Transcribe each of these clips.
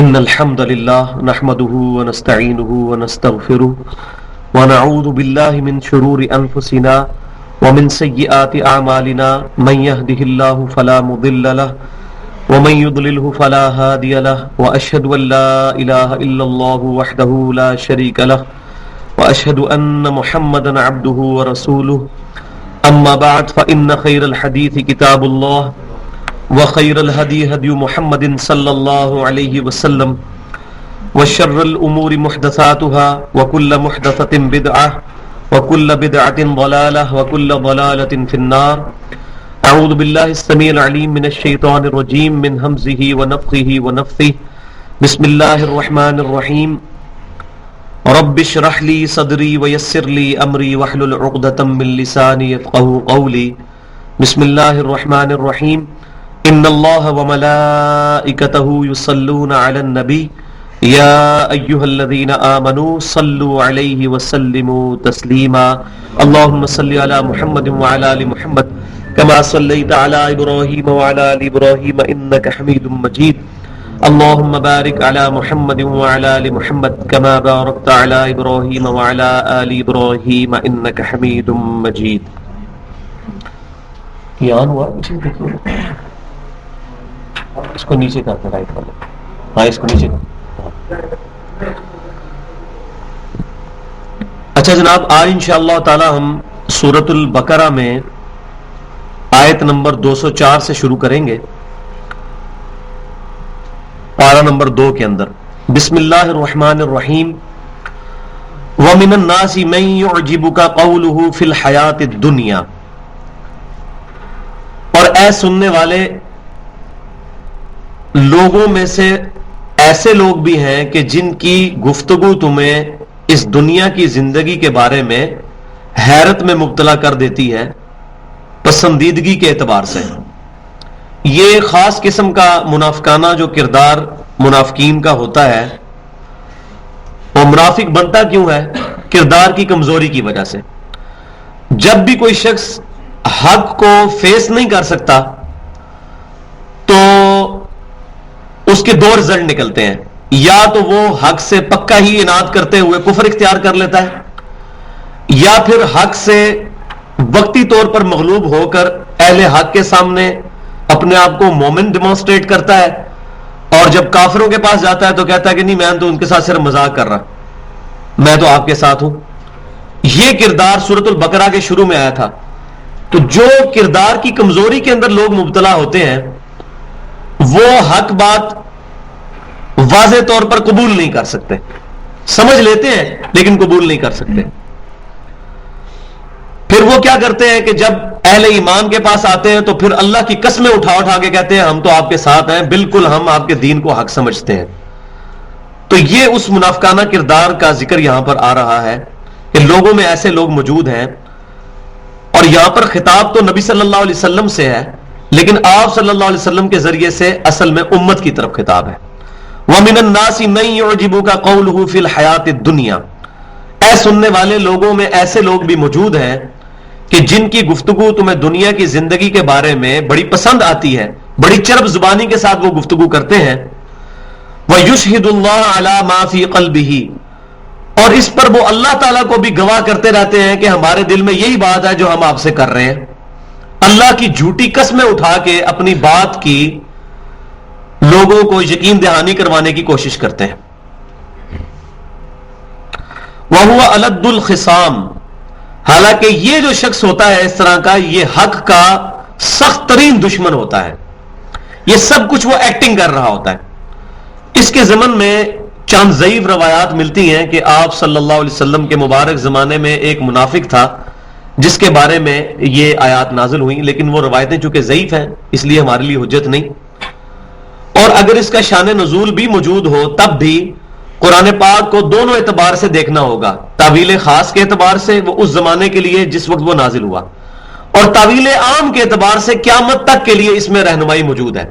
إن الحمد لله نحمده ونستعينه ونستغفره ونعوذ بالله من شرور أنفسنا ومن سيئات أعمالنا من يهده الله فلا مضل له ومن يضلله فلا هادي له وأشهد أن لا إله إلا الله وحده لا شريك له وأشهد أن محمدا عبده ورسوله أما بعد فإن خير الحديث كتاب الله وخير الهدي هدي محمد صلى الله عليه وسلم وشر الأمور محدثاتها وكل محدثة بدعة وكل بدعة ضلالة وكل ضلالة في النار. أعوذ بالله السميع العليم من الشيطان الرجيم من همزه ونفخه ونفثه. بسم الله الرحمن الرحيم. رب اشرح لي صدري ويسر لي أمري واحلل عقدة من لساني يفقهوا قولي. بسم الله الرحمن الرحيم. ان اللہ وملائکتہ یصلون علی النبی یا ایہا الذین آمنوا صلوا علیہ وسلموا تسلیما. اللہم صل علی محمد وعلی آل محمد کما صلیت علی ابراہیم وعلی آل ابراہیم انک حمید مجید. اللہم بارک علی محمد وعلی آل محمد کما بارکت علی ابراہیم وعلی آل ابراہیم انک حمید مجید. یہ آن ہوا اس کو نیچے کرتے رائٹ والے. ہاں اس کو نیچے کر. اچھا جناب، آج انشاءاللہ تعالی ہم سورۃ البقرہ میں آیت نمبر 204 سے شروع کریں گے، پارہ نمبر 2 کے اندر. بسم اللہ الرحمن الرحیم. وَمِنَ النَّاسِ مَن يُعْجِبُكَ قَوْلُهُ فِي الْحَيَاةِ الدُّنْيَا. اور اے سننے والے، لوگوں میں سے ایسے لوگ بھی ہیں کہ جن کی گفتگو تمہیں اس دنیا کی زندگی کے بارے میں حیرت میں مبتلا کر دیتی ہے پسندیدگی کے اعتبار سے. یہ خاص قسم کا منافقانہ جو کردار منافقین کا ہوتا ہے، وہ منافق بنتا کیوں ہے؟ کردار کی کمزوری کی وجہ سے. جب بھی کوئی شخص حق کو فیس نہیں کر سکتا تو اس کے دو رزلٹ نکلتے ہیں. یا تو وہ حق سے پکا ہی اناد کرتے ہوئے کفر اختیار کر لیتا ہے، یا پھر حق سے وقتی طور پر مغلوب ہو کر اہل حق کے سامنے اپنے آپ کو مومن ڈیمانسٹریٹ کرتا ہے، اور جب کافروں کے پاس جاتا ہے تو کہتا ہے کہ نہیں، میں تو ان کے ساتھ صرف مذاق کر رہا، میں تو آپ کے ساتھ ہوں. یہ کردار سورۃ البقرہ کے شروع میں آیا تھا. تو جو کردار کی کمزوری کے اندر لوگ مبتلا ہوتے ہیں وہ حق بات واضح طور پر قبول نہیں کر سکتے. سمجھ لیتے ہیں لیکن قبول نہیں کر سکتے. پھر وہ کیا کرتے ہیں کہ جب اہل ایمان کے پاس آتے ہیں تو پھر اللہ کی قسمیں اٹھا اٹھا کے کہتے ہیں ہم تو آپ کے ساتھ ہیں، بالکل ہم آپ کے دین کو حق سمجھتے ہیں. تو یہ اس منافقانہ کردار کا ذکر یہاں پر آ رہا ہے کہ لوگوں میں ایسے لوگ موجود ہیں. اور یہاں پر خطاب تو نبی صلی اللہ علیہ وسلم سے ہے، لیکن آپ صلی اللہ علیہ وسلم کے ذریعے سے اصل میں امت کی طرف خطاب ہے. وَمِنَ النَّاسِ مَن يُعْجِبُكَ قَوْلُهُ فِي الْحَيَاةِ الدُّنْيَا. اے سننے والے، لوگوں میں ایسے لوگ بھی موجود ہیں کہ جن کی گفتگو تمہیں دنیا کی زندگی کے بارے میں بڑی پسند آتی ہے، بڑی چرب زبانی کے ساتھ وہ گفتگو کرتے ہیں. وَيُشْهِدُ اللَّهَ عَلَى مَا فِي قَلْبِهِ. اور اس پر وہ اللہ تعالیٰ کو بھی گواہ کرتے رہتے ہیں کہ ہمارے دل میں یہی بات ہے جو ہم آپ سے کر رہے ہیں. اللہ کی جھوٹی قسمیں اٹھا کے اپنی بات کی لوگوں کو یقین دہانی کروانے کی کوشش کرتے ہیں. وَهُوَ أَلَدُّ الْخِصَامِ. حالانکہ یہ جو شخص ہوتا ہے اس طرح کا، یہ حق کا سخت ترین دشمن ہوتا ہے. یہ سب کچھ وہ ایکٹنگ کر رہا ہوتا ہے. اس کے ضمن میں چند ضعیف روایات ملتی ہیں کہ آپ صلی اللہ علیہ وسلم کے مبارک زمانے میں ایک منافق تھا جس کے بارے میں یہ آیات نازل ہوئیں، لیکن وہ روایتیں چونکہ ضعیف ہیں اس لیے ہمارے لیے حجت نہیں. اور اگر اس کا شان نزول بھی موجود ہو تب بھی قرآن پاک کو دونوں اعتبار سے دیکھنا ہوگا. تعویل خاص کے اعتبار سے وہ اس زمانے کے لیے جس وقت وہ نازل ہوا، اور تعویل عام کے اعتبار سے قیامت تک کے لیے اس میں رہنمائی موجود ہے.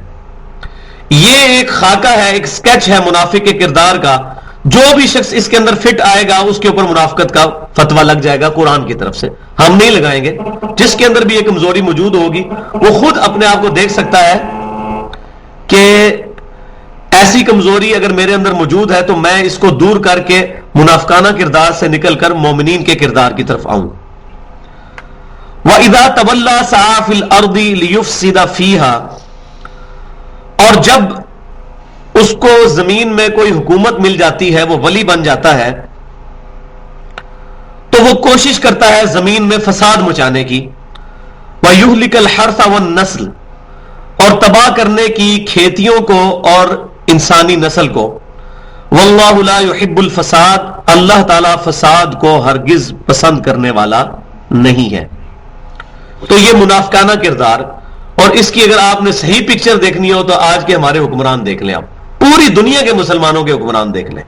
یہ ایک خاکہ ہے، ایک سکیچ ہے منافق کے کردار کا. جو بھی شخص اس کے اندر فٹ آئے گا اس کے اوپر منافقت کا فتویٰ لگ جائے گا قرآن کی طرف سے. ہم نہیں لگائیں گے. جس کے اندر بھی یہ کمزوری موجود ہوگی وہ خود اپنے آپ کو دیکھ سکتا ہے کہ ایسی کمزوری اگر میرے اندر موجود ہے تو میں اس کو دور کر کے منافقانہ کردار سے نکل کر مومنین کے کردار کی طرف آؤں. وَإِذَا تَوَلَّى سَعَى فِي الْأَرْضِ لِيُفْسِدَ فِيهَا، اور جب اس کو زمین میں کوئی حکومت مل جاتی ہے، وہ ولی بن جاتا ہے، تو وہ کوشش کرتا ہے زمین میں فساد مچانے کی. وَيُهْلِكَ الْحَرْثَ وَالنَّسْلَ، اور تباہ کرنے کی کھیتیوں کو اور انسانی نسل کو. وَاللَّهُ لَا يُحِبُّ الْفَسَاد، اللہ تعالیٰ فساد کو ہرگز پسند کرنے والا نہیں ہے. تو یہ منافقانہ کردار، اور اس کی اگر آپ نے صحیح پکچر دیکھنی ہو تو آج کے ہمارے حکمران دیکھ لیں. آپ پوری دنیا کے مسلمانوں کے حکمران دیکھ لیں.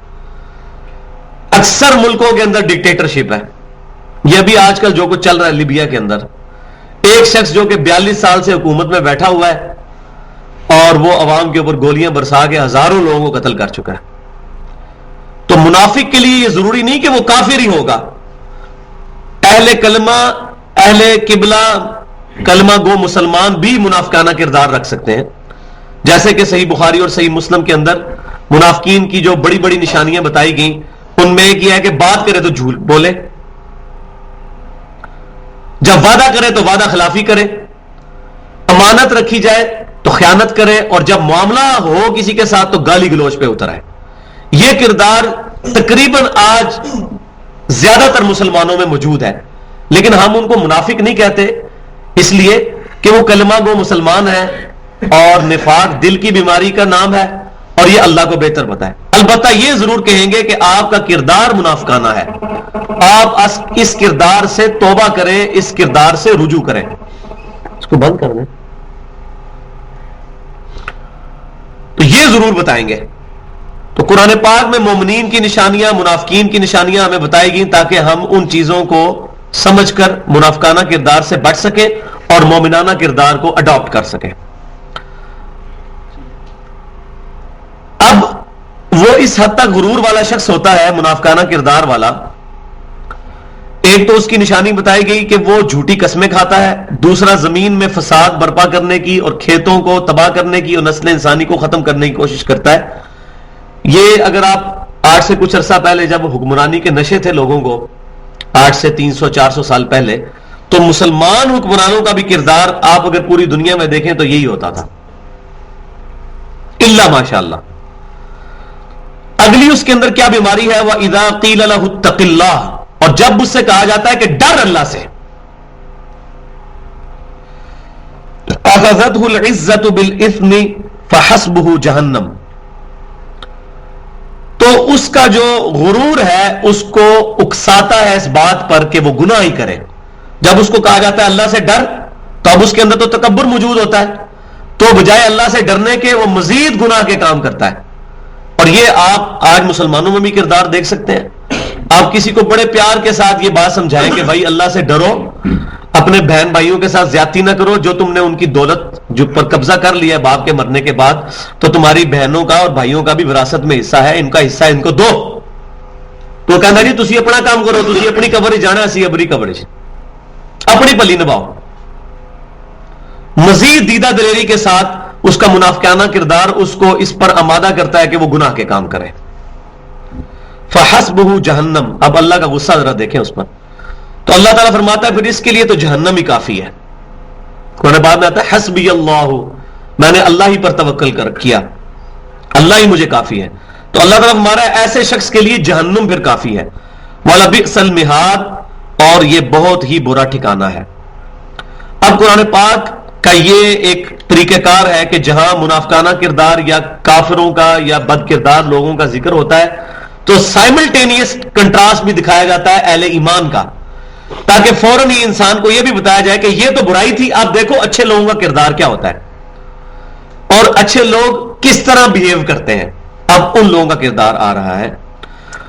اکثر ملکوں کے اندر ڈکٹیٹرشپ ہے. یہ بھی آج کل جو کچھ چل رہا ہے لیبیا کے اندر، ایک شخص جو کہ 42 سال سے حکومت میں بیٹھا ہوا ہے اور وہ عوام کے اوپر گولیاں برسا کے ہزاروں لوگوں کو قتل کر چکا ہے. تو منافق کے لیے یہ ضروری نہیں کہ وہ کافر ہی ہوگا. اہل کلمہ، اہل قبلہ، کلمہ گو مسلمان بھی منافقانہ کردار رکھ سکتے ہیں. جیسے کہ صحیح بخاری اور صحیح مسلم کے اندر منافقین کی جو بڑی بڑی نشانیاں بتائی گئیں، ان میں ایک یہ ہے کہ بات کرے تو جھوٹ بولے، جب وعدہ کرے تو وعدہ خلافی کرے، امانت رکھی جائے تو خیانت کرے، اور جب معاملہ ہو کسی کے ساتھ تو گالی گلوچ پہ اتر آئے. یہ کردار تقریباً آج زیادہ تر مسلمانوں میں موجود ہے، لیکن ہم ان کو منافق نہیں کہتے، اس لیے کہ وہ کلمہ گو مسلمان ہے، اور نفاق دل کی بیماری کا نام ہے، اور یہ اللہ کو بہتر پتہ ہے. البتہ یہ ضرور کہیں گے کہ آپ کا کردار منافقانہ ہے، آپ اس کردار سے توبہ کریں، اس کردار سے رجوع کریں. اس کو بند کر دیں. تو یہ ضرور بتائیں گے. تو قرآن پاک میں مومنین کی نشانیاں، منافقین کی نشانیاں ہمیں بتائی گئیں تاکہ ہم ان چیزوں کو سمجھ کر منافقانہ کردار سے بچ سکیں اور مومنانہ کردار کو اڈاپٹ کر سکیں. اب وہ اس حد تک غرور والا شخص ہوتا ہے، منافقانہ کردار والا. ایک تو اس کی نشانی بتائی گئی کہ وہ جھوٹی قسمیں کھاتا ہے، دوسرا زمین میں فساد برپا کرنے کی اور کھیتوں کو تباہ کرنے کی اور نسل انسانی کو ختم کرنے کی کوشش کرتا ہے. یہ اگر آپ آج سے کچھ عرصہ پہلے جب حکمرانی کے نشے تھے لوگوں کو، آج سے 300-400 سال پہلے، تو مسلمان حکمرانوں کا بھی کردار آپ اگر پوری دنیا میں دیکھیں تو یہی ہوتا تھا، الا ماشاءاللہ. اگلی اس کے اندر کیا بیماری ہے؟ وَإِذَا قِيلَ لَهُ اتَّقِ اللَّهَ، اور جب اس سے کہا جاتا ہے کہ ڈر اللہ سے، أَخَذَتْهُ الْعِزَّةُ بِالْإِثْمِ فَحَسْبُهُ جَهَنَّمُ، تو اس کا جو غرور ہے اس کو اکساتا ہے اس بات پر کہ وہ گناہ ہی کرے. جب اس کو کہا جاتا ہے اللہ سے ڈر، تو اب اس کے اندر تو تکبر موجود ہوتا ہے، تو بجائے اللہ سے ڈرنے کے وہ مزید گناہ کے کام کرتا ہے. اور یہ آپ آج مسلمانوں میں بھی کردار دیکھ سکتے ہیں. آپ کسی کو بڑے پیار کے ساتھ یہ بات سمجھائیں کہ بھائی اللہ سے ڈرو، اپنے بہن بھائیوں کے ساتھ زیادتی نہ کرو، جو تم نے ان کی دولت جو پر قبضہ کر لیا ہے باپ کے مرنے کے بعد، تو تمہاری بہنوں کا اور بھائیوں کا بھی وراثت میں حصہ ہے، ان کا حصہ ان کو دو. تو کہنا جی تسی اپنا کام کرو، تسی اپنی قبر جانا، اسی اپنی قبر اپنی پلی نبھاؤ. مزید دیدہ دلیری کے ساتھ اس کا منافقانہ کردار اس کو اس پر آمادہ کرتا ہے کہ وہ گناہ کے کام کرے. فحسبہ جہنم، اب اللہ کا غصہ ذرا دیکھیں اس پر. تو اللہ تعالیٰ فرماتا ہے پھر اس کے لیے تو جہنم ہی کافی ہے. قرآن بعد میں آتا ہے حسبی اللہ، میں نے اللہ ہی پر توکل کیا، اللہ ہی مجھے کافی ہے. تو اللہ تعالیٰ ہمارا ایسے شخص کے لیے جہنم پھر کافی ہے. وَلَبِئْسَ الْمِہَادُ، اور یہ بہت ہی برا ٹھکانہ ہے. اب قرآن پاک کا یہ ایک طریقہ کار ہے کہ جہاں منافقانہ کردار یا کافروں کا یا بد کردار لوگوں کا ذکر ہوتا ہے تو سائملٹینیس کنٹراسٹ بھی دکھایا جاتا ہے اہل ایمان کا، تاکہ فوراً ہی انسان کو یہ بھی بتایا جائے کہ یہ تو برائی تھی، اب دیکھو اچھے لوگوں کا کردار کیا ہوتا ہے اور اچھے لوگ کس طرح بہیو کرتے ہیں. اب ان لوگوں کا کردار آ رہا ہے.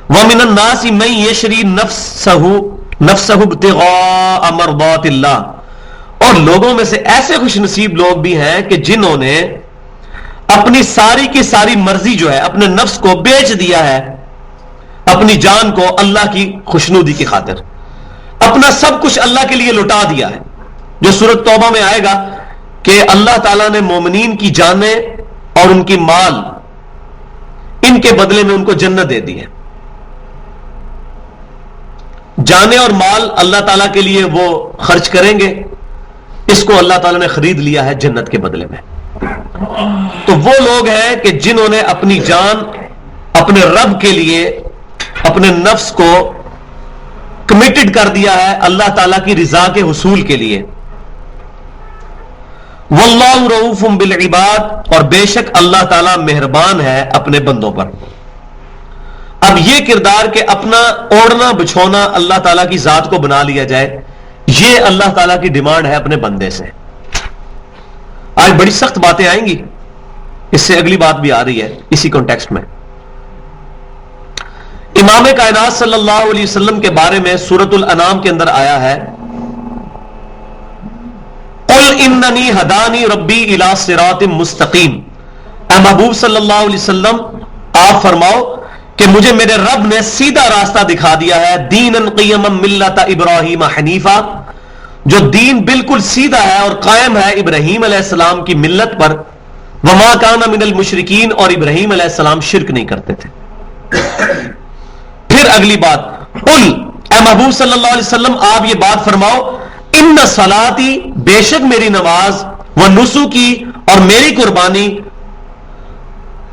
وَمِنَ النَّاسِ مَن يَشْرِي نَفْسَهُ ابْتِغَاءَ مَرْضَاتِ اللَّهِ، اور لوگوں میں سے ایسے خوش نصیب لوگ بھی ہیں کہ جنہوں نے اپنی ساری کی ساری مرضی جو ہے اپنے نفس کو بیچ دیا ہے، اپنی جان کو اللہ کی خوشنودی کی خاطر، اپنا سب کچھ اللہ کے لیے لٹا دیا ہے. جو سورۃ توبہ میں آئے گا کہ اللہ تعالیٰ نے مومنین کی جانیں اور ان کی مال ان کے بدلے میں ان کو جنت دے دی ہے. جانیں اور مال اللہ تعالیٰ کے لیے وہ خرچ کریں گے، اس کو اللہ تعالیٰ نے خرید لیا ہے جنت کے بدلے میں. تو وہ لوگ ہیں کہ جنہوں نے اپنی جان اپنے رب کے لیے، اپنے نفس کو کمیٹڈ کر دیا ہے اللہ تعالیٰ کی رضا کے حصول کے لیے. واللہ رؤوف بالعباد، اور بے شک اللہ تعالیٰ مہربان ہے اپنے بندوں پر. اب یہ کردار کہ اپنا اوڑھنا بچھونا اللہ تعالیٰ کی ذات کو بنا لیا جائے، یہ اللہ تعالیٰ کی ڈیمانڈ ہے اپنے بندے سے. آج بڑی سخت باتیں آئیں گی، اس سے اگلی بات بھی آ رہی ہے اسی کانٹیکسٹ میں. امام کائنات صلی اللہ علیہ وسلم کے بارے میں سورۃ الانعام کے اندر آیا ہے، قل اننی ہدانی ربی الی صراط مستقیم. اے محبوب صلی اللہ علیہ وسلم آپ فرماؤ کہ مجھے میرے رب نے سیدھا راستہ دکھا دیا ہے، دینا قیما ملت ابراہیم حنیفہ، جو دین بالکل سیدھا ہے اور قائم ہے ابراہیم علیہ السلام کی ملت پر. وما کان من المشرکین، اور ابراہیم علیہ السلام شرک نہیں کرتے تھے. پھر اگلی بات، قل اے محبوب صلی اللہ علیہ وسلم آپ یہ بات فرماؤ، ان صلاتی، بے شک میری نماز، و نسکی، اور میری قربانی،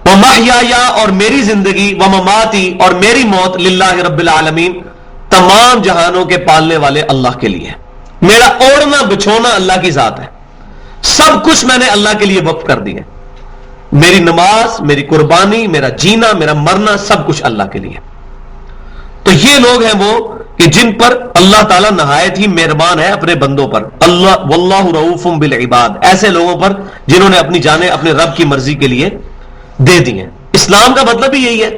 و محیایا، اور میری زندگی، و مماتی، اور میری موت، للہ رب العالمین، تمام جہانوں کے پالنے والے اللہ کے لیے. میرا اوڑھنا بچھونا اللہ کی ذات ہے، سب کچھ میں نے اللہ کے لیے وقف کر دیا. میری نماز، میری قربانی، میرا جینا، میرا مرنا، سب کچھ اللہ کے لیے. تو یہ لوگ ہیں وہ کہ جن پر اللہ تعالیٰ نہایت ہی مہربان ہے اپنے بندوں پر. اللہ واللہ رؤوف بالعباد، ایسے لوگوں پر جنہوں نے اپنی جانیں اپنے رب کی مرضی کے لیے دے دی ہیں. اسلام کا مطلب ہی یہی ہے،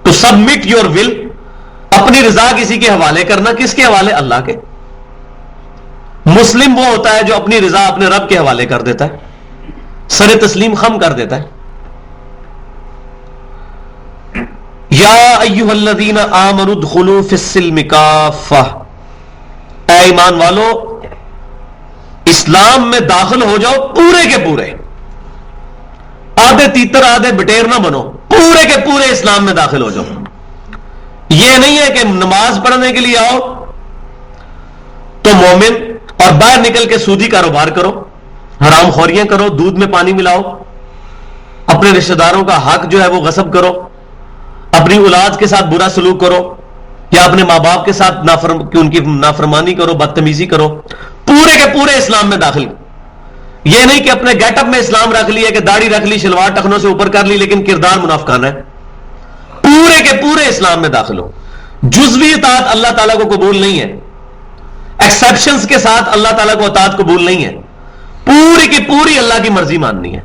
تو سبمٹ یور ول، اپنی رضا کسی کے حوالے کرنا. کس کے حوالے؟ اللہ کے. مسلم وہ ہوتا ہے جو اپنی رضا اپنے رب کے حوالے کر دیتا ہے، سر تسلیم خم کر دیتا ہے. یا ایھا الذین آمنوا ادخلوا فی السلم کافہ، اے ایمان والو اسلام میں داخل ہو جاؤ پورے کے پورے. آدھے تیتر آدھے بٹیر نہ بنو، پورے کے پورے اسلام میں داخل ہو جاؤ. یہ نہیں ہے کہ نماز پڑھنے کے لیے آؤ تو مومن اور باہر نکل کے سودی کاروبار کرو، حرام خوریاں کرو، دودھ میں پانی ملاؤ، اپنے رشتہ داروں کا حق جو ہے وہ غصب کرو، اپنی اولاد کے ساتھ برا سلوک کرو، یا اپنے ماں باپ کے ساتھ ان کی نافرمانی کرو، بدتمیزی کرو. پورے کے پورے اسلام میں داخل. یہ نہیں کہ اپنے گیٹ اپ میں اسلام رکھ لیا، کہ داڑھی رکھ لی، شلوار ٹخنوں سے اوپر کر لی، لیکن کردار منافقانہ ہے. پورے کے پورے اسلام میں داخل ہو. جزوی اطاعت اللہ تعالیٰ کو قبول نہیں ہے، ایکسیپشنز کے ساتھ اللہ تعالیٰ کو اطاعت قبول نہیں ہے. پوری کی پوری اللہ کی مرضی ماننی ہے.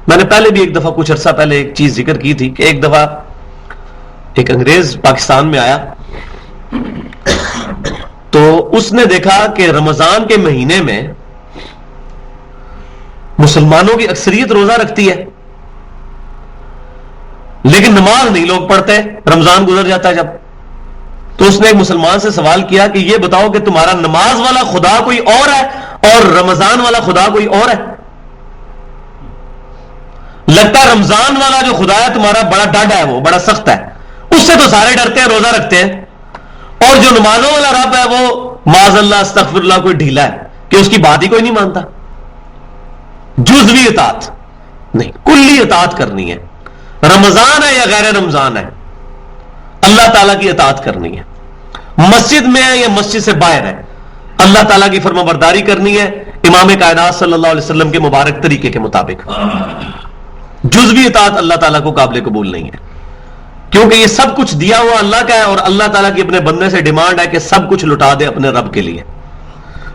میں نے پہلے بھی ایک دفعہ کچھ عرصہ پہلے ایک چیز ذکر کی تھی کہ ایک دفعہ ایک انگریز پاکستان میں آیا تو اس نے دیکھا کہ رمضان کے مہینے میں مسلمانوں کی اکثریت روزہ رکھتی ہے لیکن نماز نہیں لوگ پڑھتے. رمضان گزر جاتا ہے جب، تو اس نے ایک مسلمان سے سوال کیا کہ یہ بتاؤ کہ تمہارا نماز والا خدا کوئی اور ہے اور رمضان والا خدا کوئی اور ہے؟ لگتا ہے رمضان والا جو خدا ہے تمہارا بڑا ڈاڈا ہے، وہ بڑا سخت ہے، اس سے تو سارے ڈرتے ہیں، روزہ رکھتے ہیں. اور جو نمازوں والا رب ہے وہ معاذ اللہ استغفر اللہ کوئی ڈھیلا ہے کہ اس کی بات ہی کوئی نہیں مانتا. جزوی اطاعت نہیں، کلی اطاعت کرنی ہے. رمضان ہے یا غیر رمضان ہے، اللہ تعالیٰ کی اطاعت کرنی ہے. مسجد میں ہے یا مسجد سے باہر ہے، اللہ تعالیٰ کی فرما برداری کرنی ہے امام کائنات صلی اللہ علیہ وسلم کے مبارک طریقے کے مطابق. جزوی اطاعت اللہ تعالیٰ کو قابل قبول نہیں ہے، کیونکہ یہ سب کچھ دیا ہوا اللہ کا ہے اور اللہ تعالیٰ کی اپنے بندے سے ڈیمانڈ ہے کہ سب کچھ لٹا دے اپنے رب کے لیے.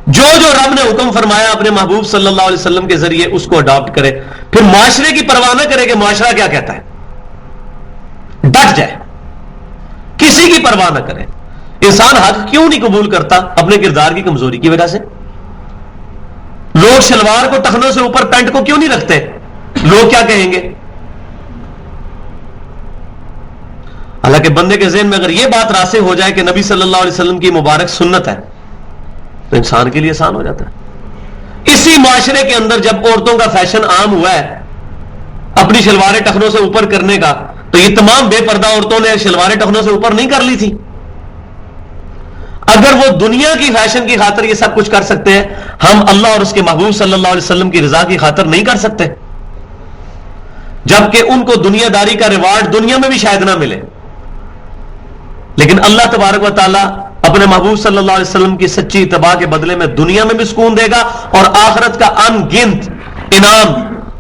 جو رب نے حکم فرمایا اپنے محبوب صلی اللہ علیہ وسلم کے ذریعے اس کو اڈاپٹ کرے. پھر معاشرے کی پرواہ نہ کرے کہ معاشرہ کیا کہتا ہے، ڈٹ جائے، کسی کی پرواہ نہ کرے. انسان حق کیوں نہیں قبول کرتا؟ اپنے کردار کی کمزوری کی وجہ سے. لوگ شلوار کو ٹخنوں سے اوپر، پینٹ کو کیوں نہیں رکھتے؟ لوگ کیا کہیں گے؟ حالانکہ بندے کے ذہن میں اگر یہ بات راسخ ہو جائے کہ نبی صلی اللہ علیہ وسلم کی مبارک سنت ہے تو انسان کے لیے آسان ہو جاتا ہے. اسی معاشرے کے اندر جب عورتوں کا فیشن عام ہوا ہے اپنی شلواریں ٹخنوں سے اوپر کرنے کا، تو یہ تمام بے پردہ عورتوں نے شلواریں ٹخنوں سے اوپر نہیں کر لی تھی؟ اگر وہ دنیا کی فیشن کی خاطر یہ سب کچھ کر سکتے ہیں، ہم اللہ اور اس کے محبوب صلی اللہ علیہ وسلم کی رضا کی خاطر نہیں کر سکتے؟ جبکہ ان کو دنیا داری کا ریوارڈ دنیا میں بھی شاید نہ ملے، لیکن اللہ تبارک و تعالی اپنے محبوب صلی اللہ علیہ وسلم کی سچی اتباع کے بدلے میں دنیا میں بھی سکون دے گا، اور آخرت کا ان گنت انعام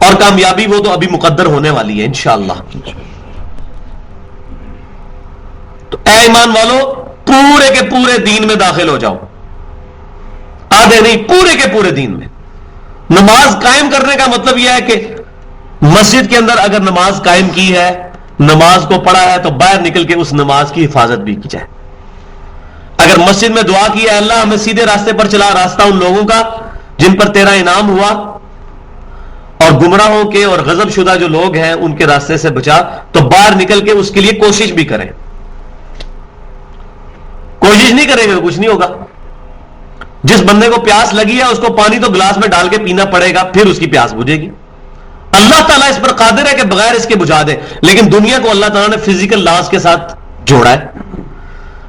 اور کامیابی وہ تو ابھی مقدر ہونے والی ہے انشاءاللہ۔ تو اے ایمان والو، پورے کے پورے دین میں داخل ہو جاؤ، آدھے نہیں، پورے کے پورے دین میں۔ نماز قائم کرنے کا مطلب یہ ہے کہ مسجد کے اندر اگر نماز قائم کی ہے، نماز کو پڑھا ہے، تو باہر نکل کے اس نماز کی حفاظت بھی کی جائے۔ اگر مسجد میں دعا کی ہے اللہ ہمیں سیدھے راستے پر چلا، راستہ ان لوگوں کا جن پر تیرا انعام ہوا، اور گمراہوں کے اور غضب شدہ جو لوگ ہیں ان کے راستے سے بچا، تو باہر نکل کے اس کے لیے کوشش بھی کریں۔ کوشش نہیں کریں گے تو کچھ نہیں ہوگا۔ جس بندے کو پیاس لگی ہے اس کو پانی تو گلاس میں ڈال کے پینا پڑے گا، پھر اس کی پیاس بجھے گی۔ اللہ تعالیٰ اس پر قادر ہے کہ بغیر اس کے بجھا دے، لیکن دنیا کو اللہ تعالیٰ نے فزیکل لاز کے ساتھ جوڑا ہے۔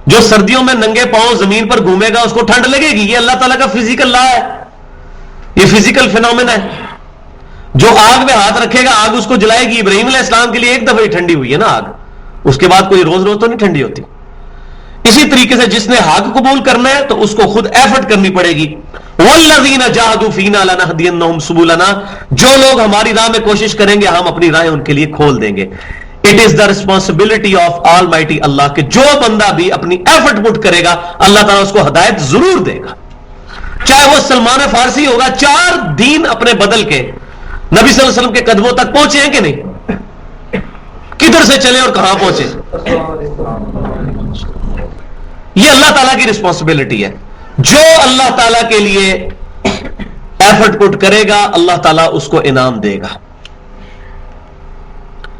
جو سردیوں میں ننگے پاؤں زمین پر گھومے گا اس کو ٹھنڈ لگے گی، یہ اللہ تعالیٰ کا فزیکل لا ہے، یہ فزیکل فینومین ہے۔ جو آگ میں ہاتھ رکھے گا آگ اس کو جلائے گی۔ ابراہیم علیہ السلام کے لیے ایک دفعہ ہی ٹھنڈی ہوئی ہے نا آگ، اس کے بعد کوئی روز روز تو نہیں ٹھنڈی ہوتی۔ اسی طریقے سے جس نے حق قبول کرنا ہے تو اس کو خود ایفرٹ کرنی پڑے گی۔ وَالَّذِينَ جَاهَدُوا فِينَا لَنَهْدِيَنَّهُمْ سُبُلَنَا، جو لوگ ہماری راہ میں کوشش کریں گے ہم اپنی راہیں ان کے لیے کھول دیں گے۔ It is the responsibility of almighty Allah, کہ جو بندہ بھی اپنی ایفرٹ پٹ کرے گا اللہ تعالیٰ اس کو ہدایت ضرور دے گا، چاہے وہ سلمان فارسی ہوگا۔ 4 دین اپنے بدل کے نبی صلی اللہ علیہ وسلم کے قدموں تک پہنچے ہیں کہ نہیں؟ کدھر سے چلے اور کہاں پہنچے؟ یہ اللہ تعالیٰ کی رسپانسبلٹی ہے۔ جو اللہ تعالیٰ کے لیے ایفرٹ پٹ کرے گا اللہ تعالیٰ اس کو انعام دے گا،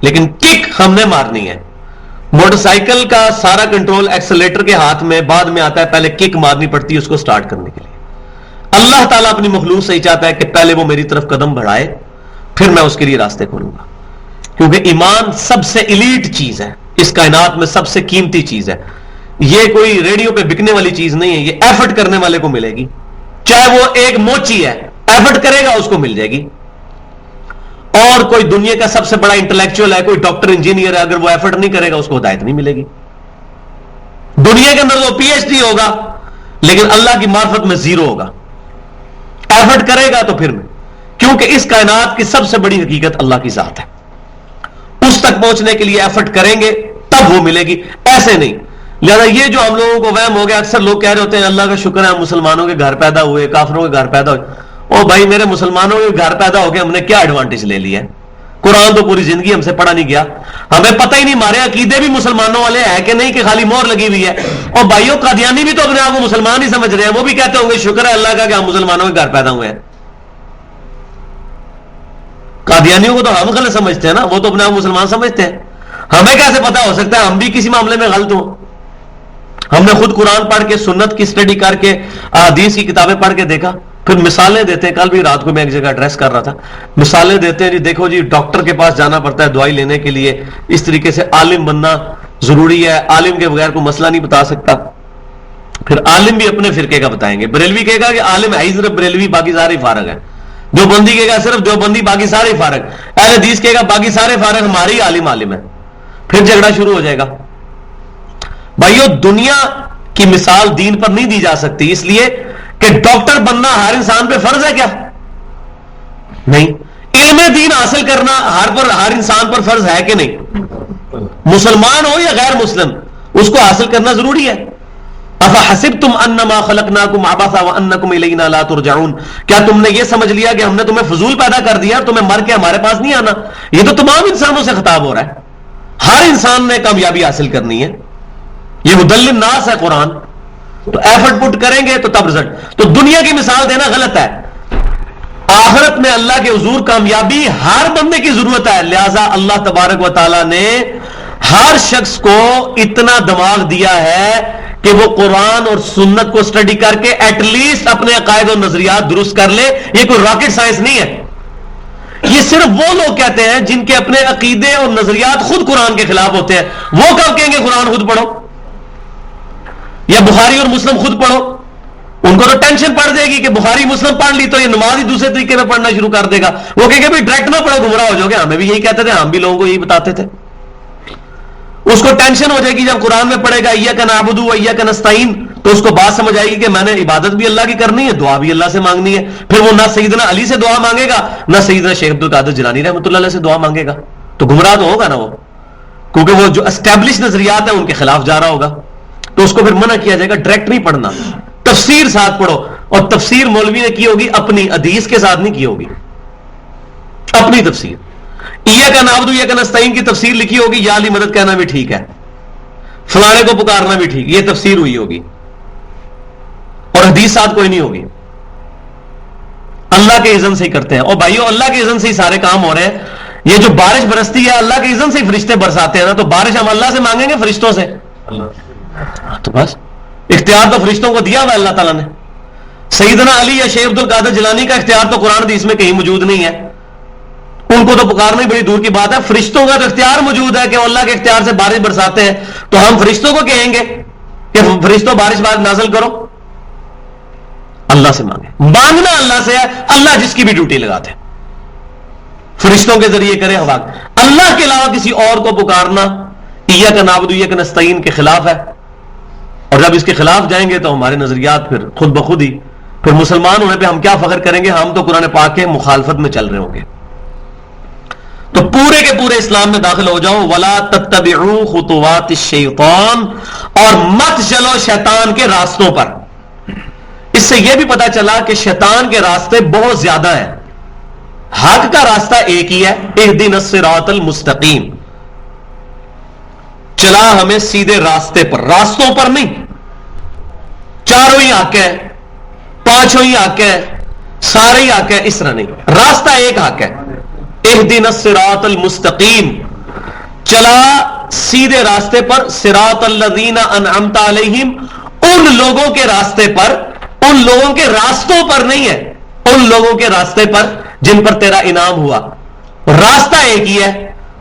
لیکن کک ہم نے مارنی ہے۔ موٹر سائیکل کا سارا کنٹرول ایکسیلیٹر کے ہاتھ میں بعد میں آتا ہے، پہلے کک مارنی پڑتی ہے اس کو سٹارٹ کرنے کے لیے۔ اللہ تعالیٰ اپنی مخلوق سے ہی چاہتا ہے کہ پہلے وہ میری طرف قدم بڑھائے، پھر میں اس کے لیے راستے کھولوں گا، کیونکہ ایمان سب سے ایلیٹ چیز ہے، اس کائنات میں سب سے قیمتی چیز ہے۔ یہ کوئی ریڈیو پہ بکنے والی چیز نہیں ہے، یہ ایفرٹ کرنے والے کو ملے گی، چاہے وہ ایک موچی ہے، ایفرٹ کرے گا اس کو مل جائے گی۔ اور کوئی دنیا کا سب سے بڑا انٹلیکچوئل ہے، کوئی ڈاکٹر انجینئر ہے، اگر وہ ایفرٹ نہیں کرے گا اس کو ہدایت نہیں ملے گی۔ دنیا کے اندر وہ پی ایچ ڈی ہوگا لیکن اللہ کی معرفت میں زیرو ہوگا۔ ایفرٹ کرے گا تو پھر میں، کیونکہ اس کائنات کی سب سے بڑی حقیقت اللہ کی ذات ہے، اس تک پہنچنے کے لیے ایفرٹ کریں گے تب وہ ملے گی، ایسے نہیں۔ لہذا یہ جو ہم لوگوں کو وہم ہو گیا، اکثر لوگ کہہ رہے ہوتے ہیں اللہ کا شکر ہے ہم مسلمانوں کے گھر پیدا ہوئے، کافروں کے گھر پیدا ہوئے۔ او بھائی میرے مسلمانوں کے گھر پیدا ہو کے ہم نے کیا ایڈوانٹیج لے لیا ہے؟ قرآن تو پوری زندگی ہم سے پڑھا نہیں گیا، ہمیں پتہ ہی نہیں، ہمارے عقیدے بھی مسلمانوں والے ہیں کہ نہیں کہ خالی مہر لگی ہوئی ہے۔ اور بھائیوں قادیانی بھی تو اپنے آپ کو مسلمان ہی سمجھ رہے ہیں، وہ بھی کہتے ہوں گے شکر ہے اللہ کا کہ ہم مسلمانوں کے گھر پیدا ہوئے ہیں۔ قادیانیوں کو تو ہم غلط سمجھتے ہیں نا، وہ تو اپنے آپ مسلمان سمجھتے ہیں۔ ہمیں کیسے پتا ہو سکتا ہے ہم بھی کسی معاملے میں غلط ہوں؟ ہم نے خود قرآن پڑھ کے، سنت کی سٹڈی کر کے، حدیث کی کتابیں پڑھ کے دیکھا، پھر مثالیں دیتے ہیں۔ کل بھی رات کو میں ایک جگہ ایڈریس کر رہا تھا، مثالیں دیتے ہیں جی دیکھو جی ڈاکٹر کے پاس جانا پڑتا ہے دوائی لینے کے لیے، اس طریقے سے عالم بننا ضروری ہے، عالم کے بغیر کوئی مسئلہ نہیں بتا سکتا۔ پھر عالم بھی اپنے فرقے کا بتائیں گے، بریلوی کہے گا کہ عالم ہے ہی صرف بریلوی، باقی سارے فارغ ہیں۔ دیوبندی کہے گا صرف دیوبندی، باقی سارے فارغ۔ اہل حدیث کہے گا باقی سارے فارغ، ہماری عالم عالم ہے۔ پھر جھگڑا شروع ہو جائے گا۔ بھائیو دنیا کی مثال دین پر نہیں دی جا سکتی، اس لیے کہ ڈاکٹر بننا ہر انسان پہ فرض ہے کیا؟ نہیں۔ علم دین حاصل کرنا ہر انسان پر فرض ہے کہ نہیں؟ مسلمان ہو یا غیر مسلم، اس کو حاصل کرنا ضروری ہے۔ افحسبتم انما خلقناکم عبثا وانکم الینا لا ترجعون، کیا تم نے یہ سمجھ لیا کہ ہم نے تمہیں فضول پیدا کر دیا اور تمہیں مر کے ہمارے پاس نہیں آنا؟ یہ تو تمام انسانوں سے خطاب ہو رہا ہے، ہر انسان نے کامیابی حاصل کرنی ہے، یہ ہدی للناس ہے قرآن۔ تو ایفرٹ پٹ کریں گے تو تب رزلٹ۔ تو دنیا کی مثال دینا غلط ہے، آخرت میں اللہ کے حضور کامیابی ہر بندے کی ضرورت ہے، لہذا اللہ تبارک و تعالی نے ہر شخص کو اتنا دماغ دیا ہے کہ وہ قرآن اور سنت کو سٹڈی کر کے ایٹ لیسٹ اپنے عقائد و نظریات درست کر لے۔ یہ کوئی راکٹ سائنس نہیں ہے، یہ صرف وہ لوگ کہتے ہیں جن کے اپنے عقیدے اور نظریات خود قرآن کے خلاف ہوتے ہیں. وہ کب کہیں گے قرآن خود پڑھو یا بخاری اور مسلم خود پڑھو؟ ان کو تو ٹینشن پڑ جائے گی کہ بخاری مسلم پڑھ لی تو یہ نماز ہی دوسرے طریقے میں پڑھنا شروع کر دے گا. وہ کہیں گے بھائی ڈائریکٹ نہ پڑھو گمراہ ہو جاؤ گے. ہمیں بھی یہی کہتے تھے, ہم بھی لوگوں کو یہی بتاتے تھے. اس کو ٹینشن ہو جائے گی جب قرآن میں پڑھے گا ایاک نعبد و ایاک نستعین, تو اس کو بات سمجھ آئے گی کہ میں نے عبادت بھی اللہ کی کرنی ہے, دعا بھی اللہ سے مانگنی ہے. پھر وہ نہ سیدنا علی سے دعا مانگے گا نہ سیدنا شیخ عبد القادر جیلانی رحمۃ اللہ علیہ سے دعا مانگے گا. تو گمراہ تو ہوگا نا وہ, کیونکہ وہ جو اسٹیبلش نظریات ہیں ان کے خلاف جا رہا ہوگا. تو اس کو پھر منع کیا جائے گا ڈائریکٹ نہیں پڑھنا, تفسیر ساتھ پڑھو. اور تفسیر مولوی نے کی ہوگی اپنی حدیث کے ساتھ نہیں کی ہوگی, اپنی تفسیر. ایاک نعبد و ایاک نستعین کی تفسیر لکھی ہوگی, یا علی مدد کہنا بھی ٹھیک ہے, فلانے کو پکارنا بھی ٹھیک, یہ تفسیر ہوئی ہوگی, اور حدیث ساتھ کوئی نہیں ہوگی. اللہ کے اذن سے ہی کرتے ہیں. اور بھائیو اللہ کے اذن سے ہی سارے کام ہو رہے ہیں. یہ جو بارش برستی ہے اللہ کے اذن سے ہی فرشتے برساتے ہیں نا, تو بارش ہم اللہ سے مانگیں گے فرشتوں سے؟ تو بس اختیار تو فرشتوں کو دیا ہوا اللہ تعالیٰ نے. سیدنا علی یا شیخ عبد القادر جیلانی کا اختیار تو قرآن حدیث میں کہیں موجود نہیں ہے. ان کو تو پکارنا ہی بڑی دور کی بات ہے. فرشتوں کا تو اختیار موجود ہے کہ وہ اللہ کے اختیار سے بارش برساتے ہیں. تو ہم فرشتوں کو کہیں گے کہ فرشتوں بارش نازل کرو؟ اللہ سے مانگے. مانگنا اللہ سے ہے, اللہ جس کی بھی ڈیوٹی لگاتے ہیں فرشتوں کے ذریعے کرے ہوا. اللہ کے علاوہ کسی اور کو پکارنا ایاک نعبد و ایاک نستعین کے خلاف ہے. اور جب اس کے خلاف جائیں گے تو ہمارے نظریات پھر خود بخود ہی, پھر مسلمان ہونے پہ ہم کیا فخر کریں گے؟ ہم تو قرآن پاک کے مخالفت میں چل رہے ہوں گے. تو پورے کے پورے اسلام میں داخل ہو جاؤ. وَلَا تَتَّبِعُوا خُطُوَاتِ الشَّيْطَانِ, اور مت چلو شیطان کے راستوں پر. اس سے یہ بھی پتا چلا کہ شیطان کے راستے بہت زیادہ ہیں. حق کا راستہ ایک ہی ہے, اہدنا الصراط المستقیم, چلا ہمیں سیدھے راستے پر, راستوں پر نہیں. چاروں ہی حق ہے, پانچوں ہی حق ہے, سارے ہی حق ہے, اس طرح نہیں. راستہ ایک حق ہے, اہدنا الصراط المستقیم, چلا سیدھے راستے پر. صراط الذین انعمت علیہم, ان لوگوں کے راستے پر, ان لوگوں کے راستوں پر نہیں ہے, ان لوگوں کے راستے پر جن پر تیرا انعام ہوا. راستہ ایک ہی ہے,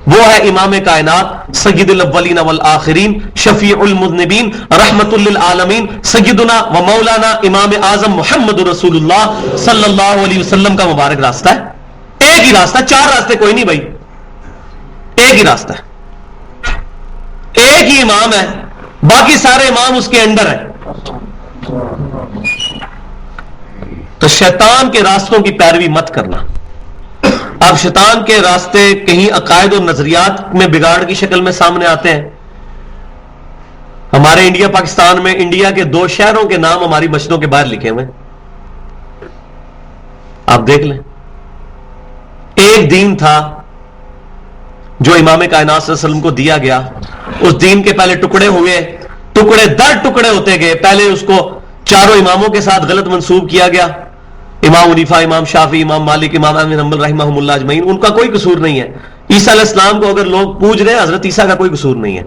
وہ ہے امام کائنات سید الاولین والآخرین شفیع المذنبین رحمت للعالمین سیدنا و مولانا امام اعظم محمد رسول اللہ صلی اللہ علیہ وسلم کا مبارک راستہ ہے. ایک ہی راستہ, چار راستے کوئی نہیں بھائی, ایک ہی راستہ ہے, ایک ہی امام ہے, باقی سارے امام اس کے انڈر ہیں. تو شیطان کے راستوں کی پیروی مت کرنا. اب شیطان کے راستے کہیں عقائد اور نظریات میں بگاڑ کی شکل میں سامنے آتے ہیں. ہمارے انڈیا پاکستان میں انڈیا کے 2 شہروں کے نام ہماری مسجدوں کے باہر لکھے ہوئے, آپ دیکھ لیں. ایک دین تھا جو امام کائنات صلی اللہ علیہ وسلم کو دیا گیا, اس دین کے پہلے ٹکڑے ہوئے, ٹکڑے در ٹکڑے ہوتے گئے. پہلے اس کو چاروں اماموں کے ساتھ غلط منسوب کیا گیا, امام حنیفہ, امام شافعی, امام مالک, امام احمد بن حنبل رحمہم اللہ اجمعین. ان کا کوئی قصور نہیں ہے. عیسیٰ علیہ السلام کو اگر لوگ پوج رہے ہیں, حضرت عیسیٰ کا کوئی قصور نہیں ہے.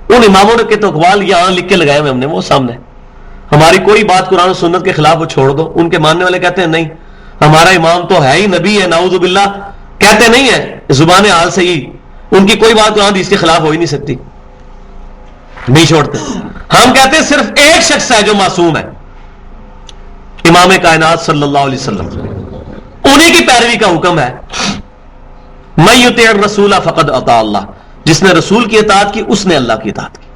ان اماموں کے تو اقوال یہاں لکھ کے لگائے ہوئے ہم نے, وہ سامنے. ہماری کوئی بات قرآن و سنت کے خلاف وہ چھوڑ دو. ان کے ماننے والے کہتے ہیں نہیں, ہمارا امام تو ہے ہی نبی ہے, نعوذ باللہ, کہتے نہیں ہے زبان حال سے ہی, ان کی کوئی بات قرآن اس کے خلاف ہو ہی نہیں سکتی, نہیں چھوڑتے. ہم کہتے ہیں صرف ایک شخص ہے جو معصوم ہے, امام کائنات صلی اللہ علیہ وسلم. انہی کی پیروی کا حکم ہے. من یطع الرسول فقد اطاع اللہ, جس نے رسول کی اطاعت کی اس نے اللہ کی اطاعت کی.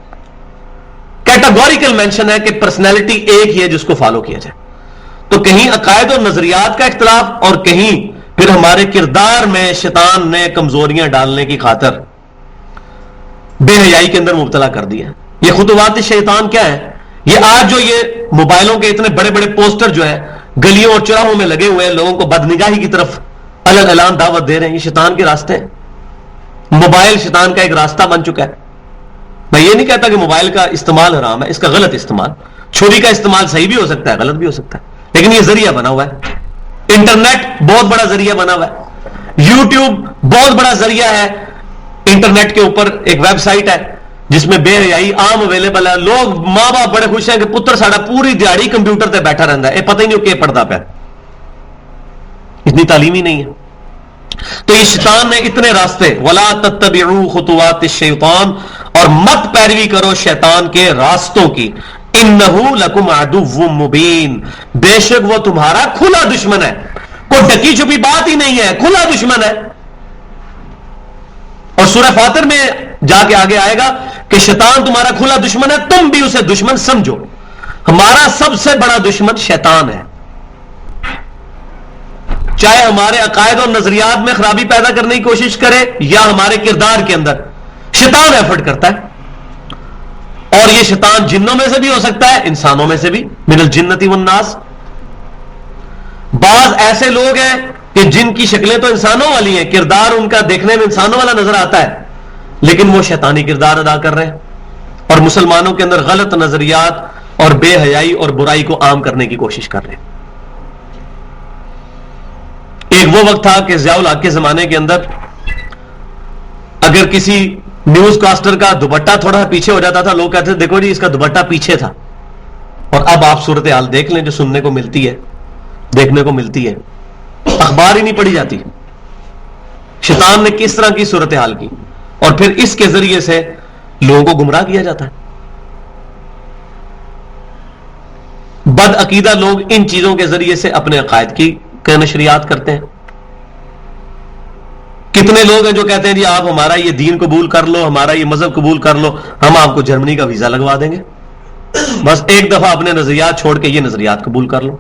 کیٹاگوریکل مینشن ہے کہ پرسنالٹی ایک ہی ہے جس کو فالو کیا جائے. تو کہیں عقائد اور نظریات کا اختلاف, اور کہیں پھر ہمارے کردار میں شیطان نے کمزوریاں ڈالنے کی خاطر بے حیائی کے اندر مبتلا کر دیا. یہ خطوات شیطان کیا ہے؟ یہ آج جو یہ موبائلوں کے اتنے بڑے بڑے پوسٹر جو ہے گلیوں اور چوراہوں میں لگے ہوئے ہیں, لوگوں کو بدنگاہی کی طرف الگ اعلان دعوت دے رہے ہیں, یہ شیطان کے راستے ہیں. موبائل شیطان کا ایک راستہ بن چکا ہے. میں یہ نہیں کہتا کہ موبائل کا استعمال حرام ہے, اس کا غلط استعمال, چھری کا استعمال صحیح بھی ہو سکتا ہے, غلط بھی ہو سکتا ہے, لیکن یہ ذریعہ بنا ہوا ہے. انٹرنیٹ بہت بڑا ذریعہ بنا ہوا ہے, یوٹیوب بہت بڑا ذریعہ ہے. انٹرنیٹ کے اوپر ایک ویب سائٹ ہے جس میں بے حیائی عام اویلیبل ہے. لوگ ماں باپ بڑے خوش ہیں کہ پتر ساڑا پوری دیہڑی کمپیوٹر تے بیٹھا رہتا ہے, پتہ ہی نہیں کہ پڑھتا پیا, اتنی تعلیم ہی نہیں ہے. تو یہ شیطان نے اتنے راستے، وَلَا تَتَّبِعُوا خُطُوَاتِ الشَّيْطَانِ، اور مت پیروی کرو شیطان کے راستوں کی، إِنَّهُ لَكُمْ عَدُوٌّ مُبِينٌ، بے شک وہ تمہارا کھلا دشمن ہے، کوئی ڈکی چھپی بات ہی نہیں ہے، کھلا دشمن ہے۔ اور سورہ فاطر میں جا کے آگے آئے گا کہ شیطان تمہارا کھلا دشمن ہے، تم بھی اسے دشمن سمجھو۔ ہمارا سب سے بڑا دشمن شیطان ہے، چاہے ہمارے عقائد اور نظریات میں خرابی پیدا کرنے کی کوشش کرے یا ہمارے کردار کے اندر، شیطان ایفرٹ کرتا ہے۔ اور یہ شیطان جنوں میں سے بھی ہو سکتا ہے، انسانوں میں سے بھی، من الجنۃ والناس۔ بعض ایسے لوگ ہیں کہ جن کی شکلیں تو انسانوں والی ہیں، کردار ان کا دیکھنے میں انسانوں والا نظر آتا ہے، لیکن وہ شیطانی کردار ادا کر رہے ہیں اور مسلمانوں کے اندر غلط نظریات اور بے حیائی اور برائی کو عام کرنے کی کوشش کر رہے ہیں۔ ایک وہ وقت تھا کہ ضیاء الحق کے زمانے کے اندر اگر کسی نیوز کاسٹر کا دوپٹہ تھوڑا پیچھے ہو جاتا تھا، لوگ کہتے تھے دیکھو جی اس کا دوپٹہ پیچھے تھا۔ اور اب آپ صورتحال دیکھ لیں جو سننے کو ملتی ہے، دیکھنے کو ملتی ہے، اخبار ہی نہیں پڑھی جاتی۔ شیطان نے کس طرح کی صورتحال کی، اور پھر اس کے ذریعے سے لوگوں کو گمراہ کیا جاتا ہے۔ بد عقیدہ لوگ ان چیزوں کے ذریعے سے اپنے عقائد کی نشریات کرتے ہیں۔ کتنے لوگ ہیں جو کہتے ہیں جی آپ ہمارا یہ دین قبول کر لو، ہمارا یہ مذہب قبول کر لو، ہم آپ کو جرمنی کا ویزا لگوا دیں گے، بس ایک دفعہ اپنے نظریات چھوڑ کے یہ نظریات قبول کر لو۔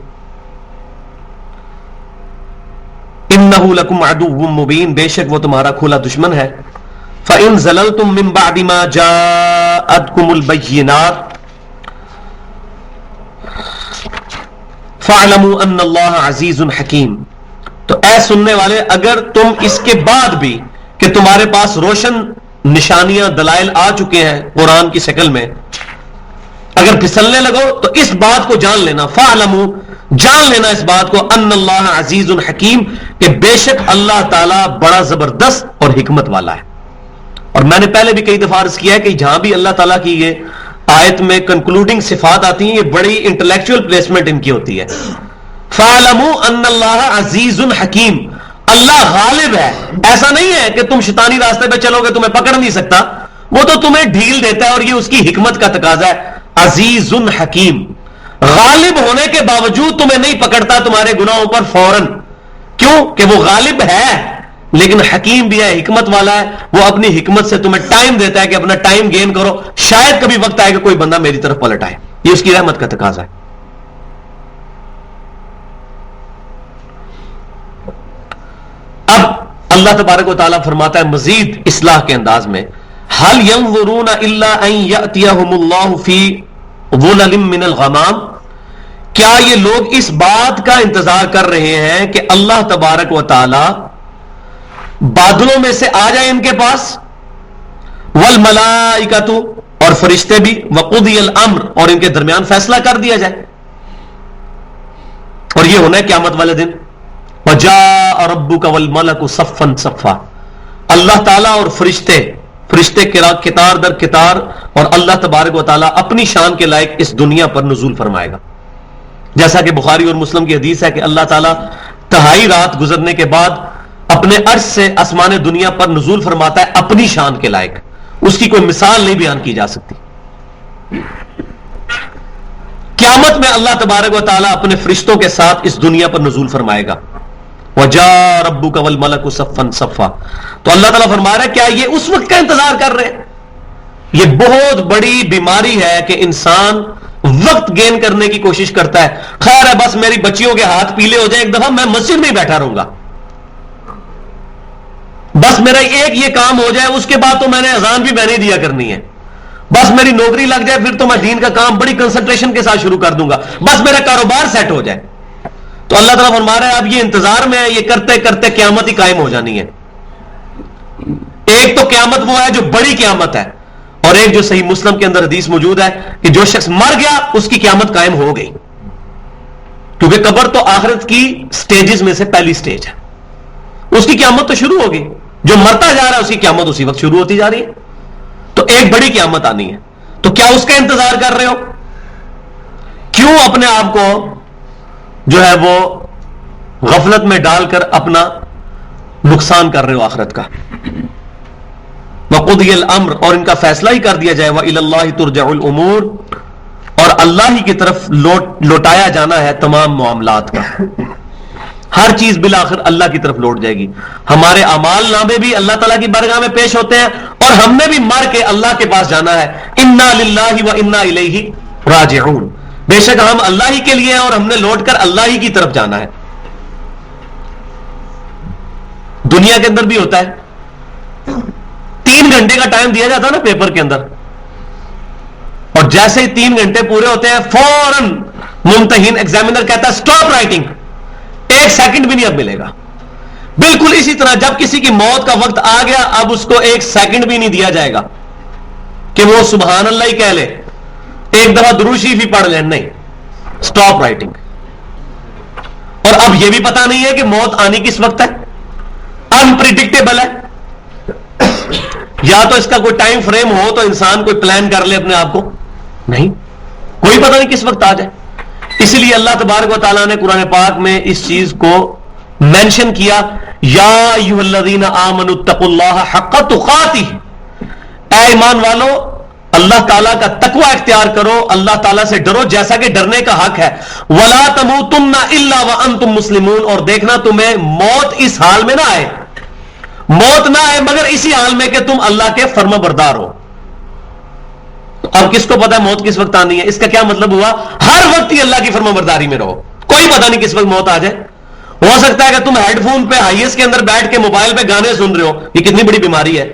إِنَّهُ لَكُمْ عَدُوٌّ مُبِينٌ، بے شک وہ تمہارا کھلا دشمن ہے۔ فَإِن زَلَلْتُم مِّن بَعْدِ مَا جَاءَتْكُمُ الْبَيِّنَاتُ فَاعْلَمُوا أَنَّ اللَّهَ عَزِيزٌ حَكِيمٌ، تو اے سننے والے اگر تم اس کے بعد بھی کہ تمہارے پاس روشن نشانیاں دلائل آ چکے ہیں قرآن کی شکل میں، اگر پھسلنے لگو تو اس بات کو جان لینا، فَاعْلَمُوا، جان لینا اس بات کو، ان اللہ عزیز حکیم، کہ بے شک اللہ تعالیٰ بڑا زبردست اور حکمت والا ہے۔ اور میں نے پہلے بھی کئی دفعہ عرض کیا ہے کہ جہاں بھی اللہ تعالیٰ کی یہ آیت میں کنکلوڈنگ صفات آتی ہیں، یہ بڑی انٹلیکچوئل پلیسمنٹ ان کی ہوتی ہے۔ فَاعْلَمُوا أَنَّ اللَّهَ عَزِيزٌ حَكِيمٌ، اللہ غالب ہے، ایسا نہیں ہے کہ تم شیطانی راستے پہ چلو گے تمہیں پکڑ نہیں سکتا، وہ تو تمہیں ڈھیل دیتا ہے اور یہ اس کی حکمت کا تقاضا ہے۔ عزیز حکیم، غالب ہونے کے باوجود تمہیں نہیں پکڑتا تمہارے گناہوں پر فوراً، کیوں کہ وہ غالب ہے لیکن حکیم بھی ہے، حکمت والا ہے، وہ اپنی حکمت سے تمہیں ٹائم دیتا ہے کہ اپنا ٹائم گین کرو، شاید کبھی وقت آئے کہ کوئی بندہ میری طرف پلٹ آئے، یہ اس کی رحمت کا تقاضا ہے۔ اب اللہ تبارک و تعالیٰ فرماتا ہے مزید اصلاح کے انداز میں، هل ينظرون الا ان ياتيهم الله في ظلل من الغمام، کیا یہ لوگ اس بات کا انتظار کر رہے ہیں کہ اللہ تبارک و تعالی بادلوں میں سے آ جائے ان کے پاس، والملائکۃ، اور فرشتے بھی، وقضی الامر، اور ان کے درمیان فیصلہ کر دیا جائے، اور یہ ہونا ہے قیامت والے دن، وجاء ربک والملک صفا صفا، اللہ تعالیٰ اور فرشتے کتار در کتار، اور اللہ تبارک و تعالیٰ اپنی شان کے لائق اس دنیا پر نزول فرمائے گا، جیسا کہ بخاری اور مسلم کی حدیث ہے کہ اللہ تعالیٰ تہائی رات گزرنے کے بعد اپنے عرش سے آسمان دنیا پر نزول فرماتا ہے اپنی شان کے لائق، اس کی کوئی مثال نہیں بیان کی جا سکتی۔ قیامت میں اللہ تبارک و تعالیٰ اپنے فرشتوں کے ساتھ اس دنیا پر نزول فرمائے گا، وَجَاءَ رَبُّكَ وَالْمَلَكُ صَفًّا صَفًّا، تو اللہ تعالیٰ فرما رہا ہے کیا یہ اس وقت کا انتظار کر رہے ہیں؟ یہ بہت بڑی بیماری ہے کہ انسان وقت گین کرنے کی کوشش کرتا ہے، خیر ہے بس میری بچیوں کے ہاتھ پیلے ہو جائیں ایک دفعہ میں مسجد میں ہی بیٹھا رہوں گا، بس میرا ایک یہ کام ہو جائے اس کے بعد تو میں نے اذان بھی میں نہیں دیا کرنی ہے، بس میری نوکری لگ جائے پھر تو میں دین کا کام بڑی کنسنٹریشن کے ساتھ شروع کر دوں گا، بس میرا کاروبار سیٹ ہو جائے۔ تو اللہ تعالیٰ فرما رہا ہے اب یہ انتظار میں ہے، یہ کرتے کرتے قیامت ہی قائم ہو جانی ہے۔ ایک تو قیامت وہ ہے جو بڑی قیامت ہے، اور ایک جو صحیح مسلم کے اندر حدیث موجود ہے کہ جو شخص مر گیا اس کی قیامت قائم ہو گئی، کیونکہ قبر تو آخرت کی سٹیجز میں سے پہلی سٹیج ہے، اس کی قیامت تو شروع ہوگی، جو مرتا جا رہا ہے اس کی قیامت اسی وقت شروع ہوتی جا رہی ہے، تو ایک بڑی قیامت آنی ہے، تو کیا اس کا انتظار کر رہے ہو؟ کیوں اپنے آپ کو جو ہے وہ غفلت میں ڈال کر اپنا نقصان کر رہے ہو آخرت کا. وَقُضِيَ الْأَمْرُ اور ان کا فیصلہ ہی کر دیا جائے. وَإِلَى اللَّهِ تُرْجَعُ الْأُمُورُ اور اللہ ہی کی طرف لوٹایا جانا ہے تمام معاملات کا. ہر چیز بالآخر اللہ کی طرف لوٹ جائے گی. ہمارے اعمال نامے بھی اللہ تعالیٰ کی بارگاہ میں پیش ہوتے ہیں اور ہم نے بھی مر کے اللہ کے پاس جانا ہے. اِنَّا لِلَّهِ وَإِنَّا إِلَيْهِ راجعون. بے شک ہم اللہ ہی کے لیے ہیں اور ہم نے لوٹ کر اللہ ہی کی طرف جانا ہے. دنیا کے اندر بھی ہوتا ہے 3 گھنٹے کا ٹائم دیا جاتا ہے نا پیپر کے اندر, اور جیسے ہی 3 گھنٹے پورے ہوتے ہیں فوراً ممتحن ایگزامینر کہتا ہے اسٹاپ رائٹنگ, 1 سیکنڈ بھی نہیں اب ملے گا. بالکل اسی طرح جب کسی کی موت کا وقت آ گیا اب اس کو 1 سیکنڈ بھی نہیں دیا جائے گا کہ وہ سبحان اللہ ہی کہہ لے, 1 دفعہ درود شریف ہی پڑھ لیں, نہیں, اسٹاپ رائٹنگ. اور اب یہ بھی پتا نہیں ہے کہ موت آنی کس وقت ہے, انپریڈکٹیبل ہے. یا تو اس کا کوئی ٹائم فریم ہو تو انسان کوئی پلان کر لے اپنے آپ کو, نہیں, کوئی پتہ نہیں کس وقت آ جائے. اسی لیے اللہ تبارک و تعالیٰ نے قرآن پاک میں اس چیز کو مینشن کیا, یا ایھا الذین آمنوا اتقوا اللہ حق تقاتہ, اے ایمان والو اللہ تعالیٰ کا تقوی اختیار کرو, اللہ تعالیٰ سے ڈرو جیسا کہ ڈرنے کا حق ہے. ولا تموتن الا وانتم مسلمون, اور دیکھنا تمہیں موت اس حال میں نہ آئے, موت نہ آئے مگر اسی حال میں کہ تم اللہ کے فرما بردار ہو. اب کس کو پتا ہے موت کس وقت آنی ہے؟ اس کا کیا مطلب ہوا؟ ہر وقت ہی اللہ کی فرما برداری میں رہو, کوئی پتہ نہیں کس وقت موت آ جائے. ہو سکتا ہے کہ تم ہیڈ فون پہ ہائیس کے اندر بیٹھ کے موبائل پہ گانے سن رہے ہو, یہ کتنی بڑی بیماری ہے.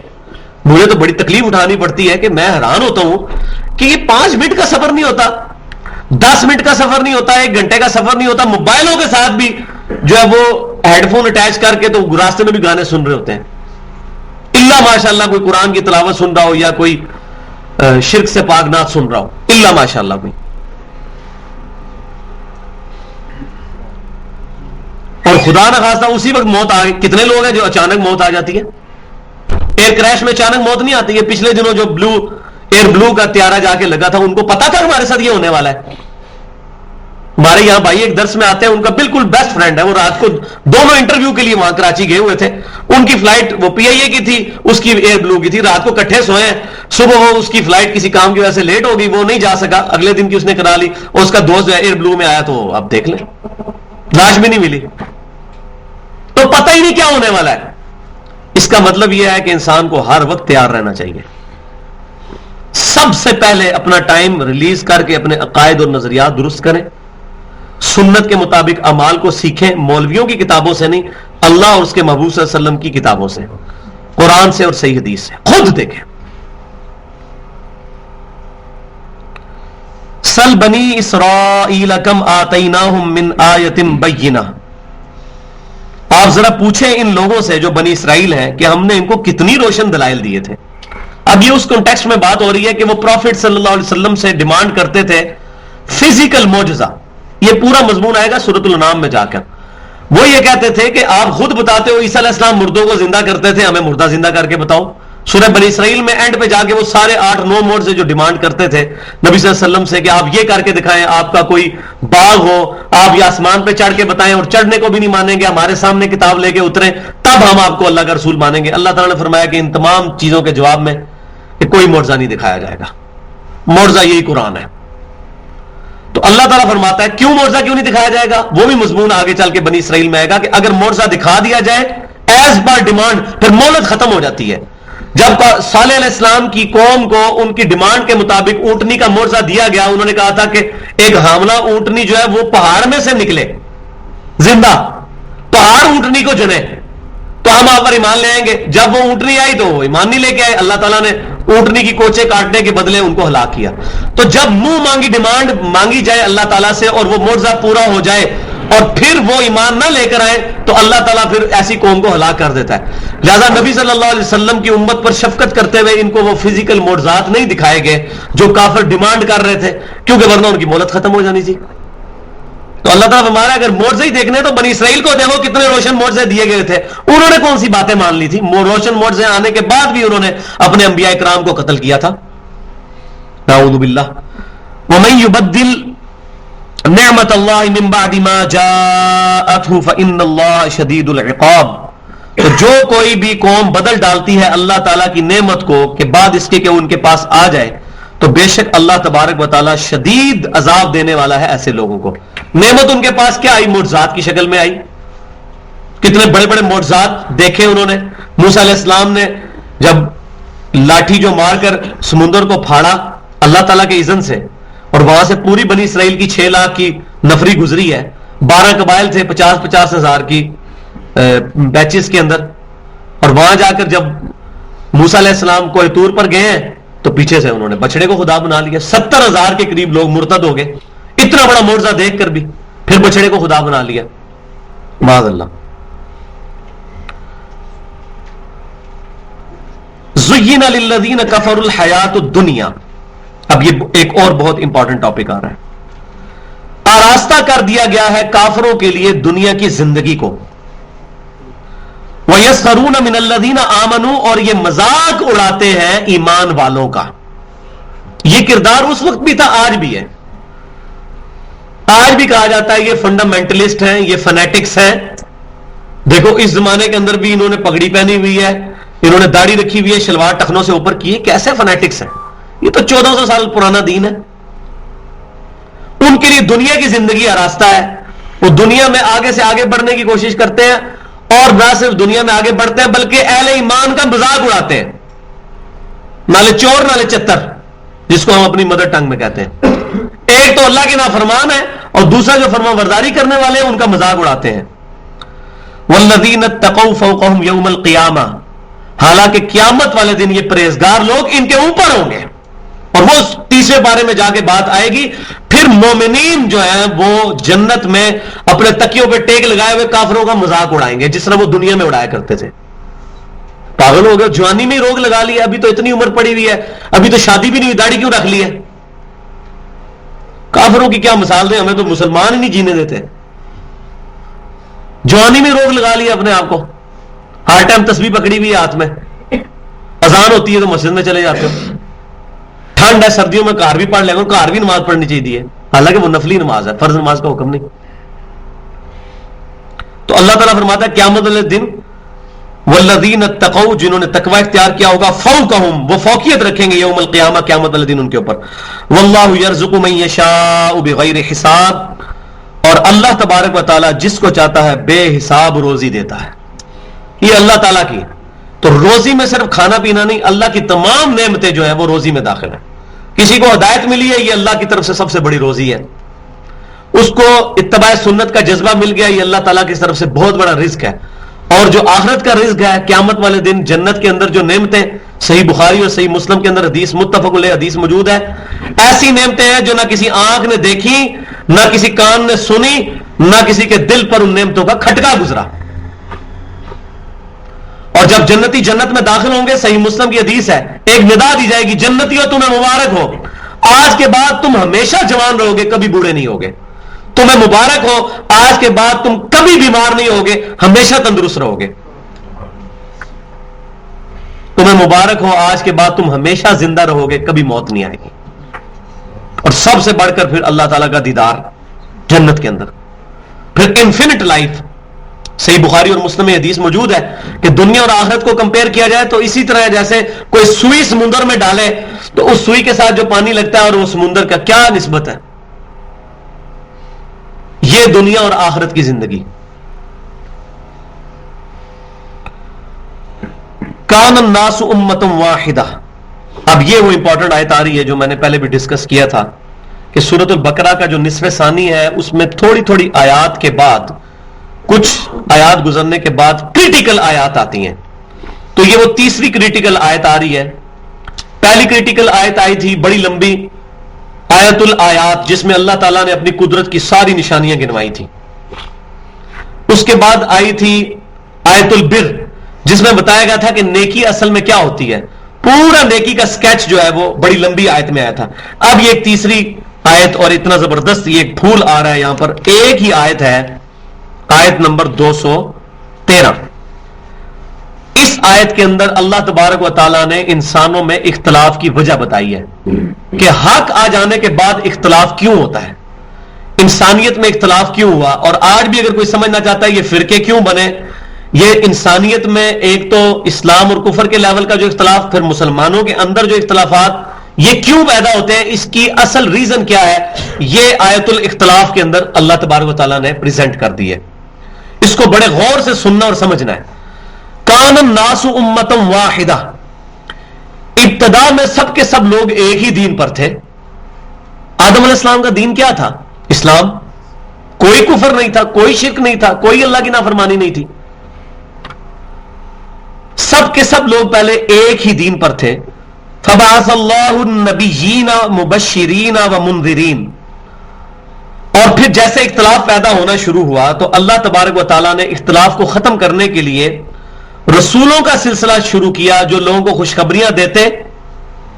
مجھے تو بڑی تکلیف اٹھانی پڑتی ہے کہ میں حیران ہوتا ہوں کہ یہ 5 منٹ کا سفر نہیں ہوتا, 10 منٹ کا سفر نہیں ہوتا, 1 گھنٹے کا سفر نہیں ہوتا, موبائلوں کے ساتھ بھی جو ہے وہ ہیڈ فون اٹیچ کر کے تو راستے میں بھی گانے سن رہے ہوتے ہیں. اللہ ماشاء اللہ کوئی قرآن کی تلاوت سن رہا ہو یا کوئی شرک سے پاک نات سن رہا ہو, اللہ ماشاء اللہ کوئی. اور خدا نہ خواستہ اسی وقت موت آ گئی. کتنے لوگ ہیں جو اچانک موت آ جاتی ہے, ایئر کریش میں اچانک موت نہیں آتی ہے. پچھلے دنوں جو ایئر بلو کا طیارہ جا کے لگا تھا ان کو پتا تھا ہمارے ساتھ یہ ہونے والا ہے. ہمارے یہاں بھائی ایک درس میں آتے ہیں, ان کا بالکل بیسٹ فرینڈ ہے, وہ رات کو دونوں انٹرویو کے لیے وہاں کراچی گئے ہوئے تھے. ان کی فلائٹ وہ PIA کی تھی, اس کی ایئر بلو کی تھی. رات کو کٹھے سوئے ہیں, صبح وہ اس کی فلائٹ کسی کام کی وجہ سے لیٹ ہو گئی, وہ نہیں جا سکا, اگلے دن کی اس نے کرا لی, اور اس کا دوست جو ہے ایئر بلو میں آیا تو اب دیکھ لیں لاش بھی نہیں ملی. تو پتہ ہی نہیں کیا ہونے والا ہے. اس کا مطلب یہ ہے کہ انسان کو ہر وقت تیار رہنا چاہیے. سب سے پہلے اپنا ٹائم ریلیز کر کے اپنے عقائد اور نظریات درست کریں, سنت کے مطابق اعمال کو سیکھیں, مولویوں کی کتابوں سے نہیں, اللہ اور اس کے محبوب صلی اللہ علیہ وسلم کی کتابوں سے, قرآن سے اور صحیح حدیث سے. خود دیکھیں. سل بنی اسرائیل کم آتیناہم من آیت بینہ, آپ ذرا پوچھیں ان لوگوں سے جو بنی اسرائیل ہیں کہ ہم نے ان کو کتنی روشن دلائل دیے تھے. اب یہ اس کانٹیکسٹ میں بات ہو رہی ہے کہ وہ پروفٹ صلی اللہ علیہ وسلم سے ڈیمانڈ کرتے تھے فزیکل معجزہ. یہ پورا مضمون آئے گا سورۃ الانعام میں جا کر. وہ یہ کہتے تھے کہ آپ خود بتاتے ہو عیسیٰ علیہ السلام مردوں کو زندہ کرتے تھے, ہمیں مردہ زندہ کر کے بتاؤ. سورہ بنی اسرائیل میں اینڈ پہ جا کے وہ سارے 8-9 موڈ سے جو ڈیمانڈ کرتے تھے نبی صلی اللہ علیہ وسلم سے کہ آپ یہ کر کے دکھائیں, آپ کا کوئی باغ ہو, آپ یہ آسمان پہ چڑھ کے بتائیں, اور چڑھنے کو بھی نہیں مانیں گے, ہمارے سامنے کتاب لے کے اتریں تب ہم آپ کو اللہ کا رسول مانیں گے. اللہ تعالیٰ نے فرمایا کہ ان تمام چیزوں کے جواب میں کہ کوئی معجزہ نہیں دکھایا جائے گا, معجزہ یہی قرآن ہے. تو اللہ تعالیٰ فرماتا ہے کیوں معجزہ کیوں نہیں دکھایا جائے گا؟ وہ بھی مضمون آگے چل کے بنی اسرائیل میں آئے گا کہ اگر معجزہ دکھا دیا جائے ایز پر ڈیمانڈ پھر مہلت ختم ہو جاتی ہے. جب صالح علیہ السلام کی قوم کو ان کی ڈیمانڈ کے مطابق اونٹنی کا معجزہ دیا گیا, انہوں نے کہا تھا کہ ایک حاملہ اونٹنی جو ہے وہ پہاڑ میں سے نکلے زندہ, پہاڑ اونٹنی کو جنے تو ہم آپ پر ایمان لے آئیں گے. جب وہ اونٹنی آئی تو وہ ایمان نہیں لے کے آئے, اللہ تعالیٰ نے اونٹنی کی کوچے کاٹنے کے بدلے ان کو ہلاک کیا. تو جب منہ مانگی ڈیمانڈ مانگی جائے اللہ تعالیٰ سے اور وہ معجزہ پورا ہو جائے اور پھر وہ ایمان نہ لے کر آئے تو اللہ تعالیٰ پھر ایسی قوم کو ہلاک کر دیتا ہے. لہذا نبی صلی اللہ علیہ وسلم کی امت پر شفقت کرتے ہوئے ان کو وہ فزیکل معجزات نہیں دکھائے گئے جو کافر ڈیمانڈ کر رہے تھے, کیونکہ ورنہ ان کی مہلت ختم ہو جانی تھی. تو اللہ تعالیٰ ہمارا اگر معجزے ہی دیکھنے تو بنی اسرائیل کو دیکھو کتنے روشن معجزے دیے گئے تھے, انہوں نے کون سی باتیں مان لی تھی؟ روشن معجزے آنے کے بعد بھی انہوں نے اپنے انبیاء کرام کو قتل کیا تھا. نعوذ باللہ. ومن يبدل نعمت اللہ من بعد ما جاءته فإن اللہ شدید العقاب. تو جو کوئی بھی قوم بدل ڈالتی ہے اللہ تعالیٰ کی نعمت کو کہ بعد اس کے کہ ان کے پاس آ جائے، تو بے شک اللہ تبارک و تعالیٰ شدید عذاب دینے والا ہے ایسے لوگوں کو۔ نعمت ان کے پاس کیا آئی؟ معجزات کی شکل میں آئی۔ کتنے بڑے بڑے معجزات دیکھے انہوں نے۔ موسیٰ علیہ السلام نے جب لاٹھی جو مار کر سمندر کو پھاڑا اللہ تعالیٰ کے اذن سے، اور وہاں سے پوری بنی اسرائیل کی 6 لاکھ کی نفری گزری ہے، 12 قبائل تھے 50-50 ہزار کی بیچز کے اندر، اور وہاں جا کر جب موسیٰ علیہ السلام کوہ طور پر گئے ہیں تو پیچھے سے انہوں نے بچڑے کو خدا بنا لیا۔ 70,000 کے قریب لوگ مرتد ہو گئے، اتنا بڑا معجزہ دیکھ کر بھی پھر بچڑے کو خدا بنا لیا، معاذ اللہ۔ زُيِّنَ لِلَّذِينَ كَفَرُوا الْحَيَاةُ الدُّنْيَا، اب یہ ایک اور بہت امپورٹنٹ ٹاپک آ رہا ہے۔ آراستہ کر دیا گیا ہے کافروں کے لیے دنیا کی زندگی کو۔ وَيَسْخَرُونَ مِنَ الَّذِينَ آمَنُوا، اور یہ مذاق اڑاتے ہیں ایمان والوں کا۔ یہ کردار اس وقت بھی تھا، آج بھی ہے۔ آج بھی کہا جاتا ہے یہ فنڈامنٹلسٹ ہیں، یہ فنیٹکس ہیں۔ دیکھو اس زمانے کے اندر بھی انہوں نے پگڑی پہنی ہوئی ہے، انہوں نے داڑھی رکھی ہوئی ہے، شلوار ٹخنوں سے اوپر کی ہے، کیسے فنیٹکس ہیں؟ یہ تو 1400 سال پرانا دین ہے۔ ان کے لیے دنیا کی زندگی آراستہ ہے، وہ دنیا میں آگے سے آگے بڑھنے کی کوشش کرتے ہیں، اور نہ صرف دنیا میں آگے بڑھتے ہیں بلکہ اہل ایمان کا مذاق اڑاتے ہیں، نالے چور نالے چتر، جس کو ہم اپنی مدر ٹنگ میں کہتے ہیں۔ ایک تو اللہ کے نافرمان ہے، اور دوسرا جو فرمان برداری کرنے والے ہیں ان کا مذاق اڑاتے ہیں۔ والذین اتقوا فوقهم یوم القیامہ، حالانکہ قیامت والے دن یہ پرہیزگار لوگ ان کے اوپر ہوں گے، اور وہ 30ویں پارے میں جا کے بات آئے گی۔ پھر مومنین جو ہیں وہ جنت میں اپنے تکیوں پہ ٹیک لگائے ہوئے کافروں کا مذاق اڑائیں گے، جس طرح وہ دنیا میں اڑایا کرتے تھے۔ پاگل ہو گئے، جوانی میں ہی روگ لگا لیا، ابھی تو اتنی عمر پڑی ہوئی ہے، ابھی تو شادی بھی نہیں ہوئی، داڑھی کیوں رکھ لی ہے؟ کافروں کی کیا مثال دیں، ہمیں تو مسلمان ہی نہیں جینے دیتے۔ جوانی میں روگ لگا لیا اپنے آپ کو، ہر ٹائم تسبیح پکڑی ہوئی ہے ہاتھ میں، اذان ہوتی ہے تو مسجد میں چلے جاتے ہو، ٹھنڈ ہے سردیوں میں کار بھی پڑھ لے گا، کار بھی نماز پڑھنی چاہیے، حالانکہ وہ نفلی نماز ہے، فرض نماز کا حکم نہیں۔ تو اللہ تعالیٰ فرماتا ہے قیامت والے دن والذین اتقوا، جنہوں نے تقوی اختیار کیا ہوگا، فوقہم، وہ فوقیت رکھیں گے یوم القیامہ، قیامت والے دن ان کے اوپر۔ واللہ یرزق من یشاء بغیر حساب، اور اللہ تبارک و تعالیٰ جس کو چاہتا ہے بے حساب روزی دیتا ہے۔ یہ اللہ تعالیٰ کی، تو روزی میں صرف کھانا پینا نہیں، اللہ کی تمام نعمتیں جو ہیں وہ روزی میں داخل ہیں۔ کسی کو ہدایت ملی ہے، یہ اللہ کی طرف سے سب سے بڑی روزی ہے۔ اس کو اتباع سنت کا جذبہ مل گیا، یہ اللہ تعالیٰ کی طرف سے بہت بڑا رزق ہے۔ اور جو آخرت کا رزق ہے، قیامت والے دن جنت کے اندر جو نعمتیں، صحیح بخاری اور صحیح مسلم کے اندر حدیث متفق علیہ حدیث موجود ہے، ایسی نعمتیں ہیں جو نہ کسی آنکھ نے دیکھی، نہ کسی کان نے سنی، نہ کسی کے دل پر ان نعمتوں کا کھٹکا گزرا۔ اور جب جنتی جنت میں داخل ہوں گے، صحیح مسلم کی حدیث ہے، ایک ندا دی جائے گی، جنتیوں تمہیں مبارک ہو، آج کے بعد تم ہمیشہ جوان رہو گے، کبھی بوڑھے نہیں ہوگے۔ تمہیں مبارک ہو، آج کے بعد تم کبھی بیمار نہیں ہوگے، ہمیشہ تندرست رہو گے۔ تمہیں مبارک ہو، آج کے بعد تم ہمیشہ زندہ رہو گے، کبھی موت نہیں آئے گی۔ اور سب سے بڑھ کر پھر اللہ تعالیٰ کا دیدار جنت کے اندر، پھر انفینٹ لائف۔ صحیح بخاری اور مسلم میں حدیث موجود ہے کہ دنیا اور آخرت کو کمپیئر کیا جائے تو اسی طرح جیسے کوئی سوئی سمندر میں ڈالے تو اس سوئی کے ساتھ جو پانی لگتا ہے اور وہ سمندر کا کیا نسبت ہے۔ یہ دنیا اور آخرت کی زندگی۔ کان الناس امۃ واحدہ، اب یہ وہ امپورٹنٹ آیت آ رہی ہے جو میں نے پہلے بھی ڈسکس کیا تھا کہ سورۃ البقرہ کا جو نصف ثانی ہے اس میں تھوڑی تھوڑی آیات کے بعد، کچھ آیات گزرنے کے بعد کریٹیکل آیات آتی ہیں۔ تو یہ وہ تیسری کریٹیکل آیت آ رہی ہے۔ پہلی کریٹیکل آیت آئی تھی بڑی لمبی، آیت الآیات، جس میں اللہ تعالیٰ نے اپنی قدرت کی ساری نشانیاں گنوائی تھی۔ اس کے بعد آئی تھی آیت البر، جس میں بتایا گیا تھا کہ نیکی اصل میں کیا ہوتی ہے، پورا نیکی کا سکیچ جو ہے وہ بڑی لمبی آیت میں آیا تھا۔ اب یہ ایک تیسری آیت، اور اتنا زبردست یہ ایک پھول آ رہا ہے یہاں پر، ایک ہی آیت ہے، آیت نمبر 213۔ اس آیت کے اندر اللہ تبارک و تعالیٰ نے انسانوں میں اختلاف کی وجہ بتائی ہے کہ حق آ جانے کے بعد اختلاف کیوں ہوتا ہے، انسانیت میں اختلاف کیوں ہوا، اور آج بھی اگر کوئی سمجھنا چاہتا ہے یہ فرقے کیوں بنے، یہ انسانیت میں ایک تو اسلام اور کفر کے لیول کا جو اختلاف، پھر مسلمانوں کے اندر جو اختلافات، یہ کیوں پیدا ہوتے ہیں، اس کی اصل ریزن کیا ہے، یہ آیت الاختلاف کے اندر اللہ تبارک و تعالیٰ نے پریزنٹ کر دی ہے. اس کو بڑے غور سے سننا اور سمجھنا ہے. کان الناس امۃ واحدہ، ابتدا میں سب کے سب لوگ ایک ہی دین پر تھے. آدم علیہ السلام کا دین کیا تھا؟ اسلام. کوئی کفر نہیں تھا، کوئی شرک نہیں تھا، کوئی اللہ کی نافرمانی نہیں تھی. سب کے سب لوگ پہلے ایک ہی دین پر تھے. فبعث اللہ النبیین مبشرین ومنذرین. اور پھر جیسے اختلاف پیدا ہونا شروع ہوا تو اللہ تبارک و تعالیٰ نے اختلاف کو ختم کرنے کے لیے رسولوں کا سلسلہ شروع کیا، جو لوگوں کو خوشخبریاں دیتے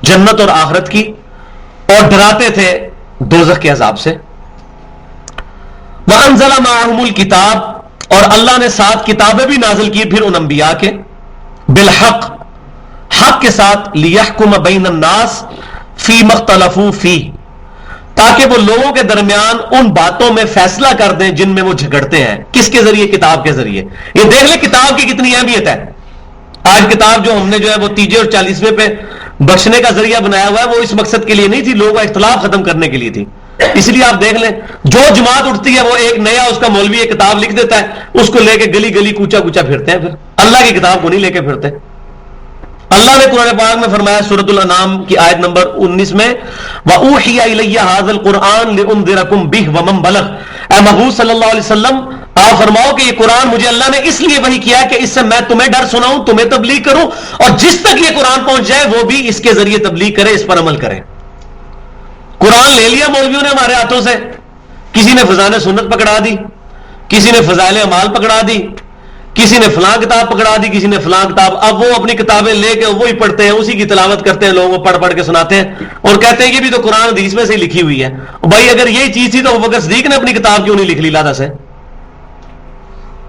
جنت اور آخرت کی، اور ڈراتے تھے دوزخ کے عذاب سے. وَأَنزَلَ مَعَهُمُ الْكِتَابَ، اور اللہ نے ساتھ کتابیں بھی نازل کی پھر ان انبیاء کے، بالحق، حق کے ساتھ، لِيَحْكُمَ بَيْنَ النَّاسِ فِي مَا اخْتَلَفُوا فِيهِ، تاکہ وہ لوگوں کے درمیان ان باتوں میں فیصلہ کر دیں جن میں وہ جھگڑتے ہیں. کس کے ذریعے؟ کتاب کے ذریعے. یہ دیکھ لیں کتاب کی کتنی اہمیت ہے. آج کتاب جو ہم نے جو ہے وہ تیجے اور 40ویں پہ بخشنے کا ذریعہ بنایا ہوا ہے، وہ اس مقصد کے لیے نہیں تھی، لوگوں کا اختلاف ختم کرنے کے لیے تھی. اس لیے آپ دیکھ لیں جو جماعت اٹھتی ہے وہ ایک نیا اس کا مولوی ایک کتاب لکھ دیتا ہے، اس کو لے کے گلی گلی کوچا کوچا پھرتے ہیں، پھر اللہ کی کتاب کو نہیں لے کے پھرتے. اللہ نے قرآن پاک میں فرمایا سورۃ الانعام کی آیت نمبر 19 میں، وَأُوحِيَ إِلَيَّ هَذَا الْقُرْآنُ لِأُنذِرَكُم بِهِ وَمَن بَلَغَ. اے محبوب صلی اللہ علیہ وسلم آپ فرماؤ کہ یہ قرآن مجھے اللہ نے اس لیے وحی کیا کہ اس سے میں تمہیں ڈر سناؤں، تمہیں تبلیغ کروں، اور جس تک یہ قرآن پہنچ جائے وہ بھی اس کے ذریعے تبلیغ کرے، اس پر عمل کرے. قرآن لے لیا مولویوں نے ہمارے ہاتھوں سے، کسی نے فضائل سنت پکڑا دی، کسی نے فضائل اعمال پکڑا دی، کسی نے فلاں کتاب پکڑا دی، کسی نے فلاں کتاب. اب وہ اپنی کتابیں لے کے وہی پڑھتے ہیں، اسی کی تلاوت کرتے ہیں، لوگوں کو پڑھ پڑھ کے سناتے ہیں اور کہتے ہیں کہ بھی تو قرآن حدیث میں سے ہی لکھی ہوئی ہے. بھائی اگر یہی چیز تھی تو ابوبکر صدیق نے اپنی کتاب کیوں نہیں لکھ لی لادہ سے؟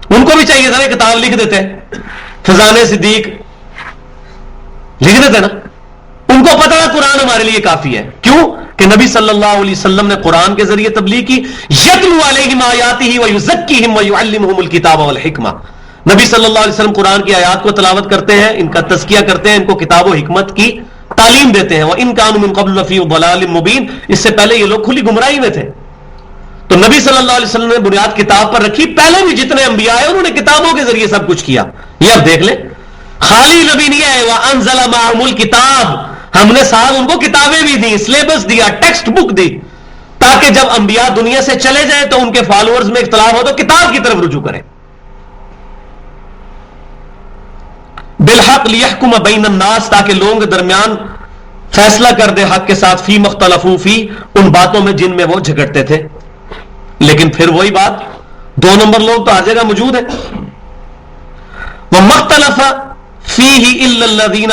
ان کو بھی چاہیے تھا کتاب لکھ دیتے، فضائل صدیق لکھ دیتے نا. ان کو پتا ہے قرآن ہمارے لیے کافی ہے. کیوں؟ کہ نبی صلی اللہ علیہ وسلم نے قرآن کے ذریعے تبلیغ کی. یتلو علیہم آیاتہ ویزکیہم ویعلمہم الکتاب والحکمہ. نبی صلی اللہ علیہ وسلم قرآن کی آیات کو تلاوت کرتے ہیں، ان کا تزکیہ کرتے ہیں، ان کو کتاب و حکمت کی تعلیم دیتے ہیں. وَإِن كَانُوا مِن قَبْلُ لَفِي ضَلَالٍ مُبِينٍ. اس سے پہلے یہ لوگ کھلی گمراہی میں تھے. تو نبی صلی اللہ علیہ وسلم نے بنیاد کتاب پر رکھی. پہلے بھی جتنے انبیاء ہیں انہوں نے کتابوں کے ذریعے سب کچھ کیا. یہ اب دیکھ لیں، خالی نبی نہیں ہے. وَأَنزَلَ مَعَهُمُ الْكِتَابَ، ہم نے ساتھ ان کو کتابیں بھی دی، سلیبس دیا، ٹیکسٹ بک دی، تاکہ جب انبیاء دنیا سے چلے جائیں تو ان کے فالوورز میں اختلاف ہو تو کتاب کی طرف رجوع کریں. بالحق لیحکم بین الناس، تاکہ لوگوں کے درمیان فیصلہ کر دے حق کے ساتھ، فی مختلفو فی، ان باتوں میں جن میں وہ جھگڑتے تھے. لیکن پھر وہی بات، 2 نمبر لوگ تو ہر جگہ موجود ہیں. وَمَخْتَلَفَ فِيهِ إِلَّا الَّذِينَ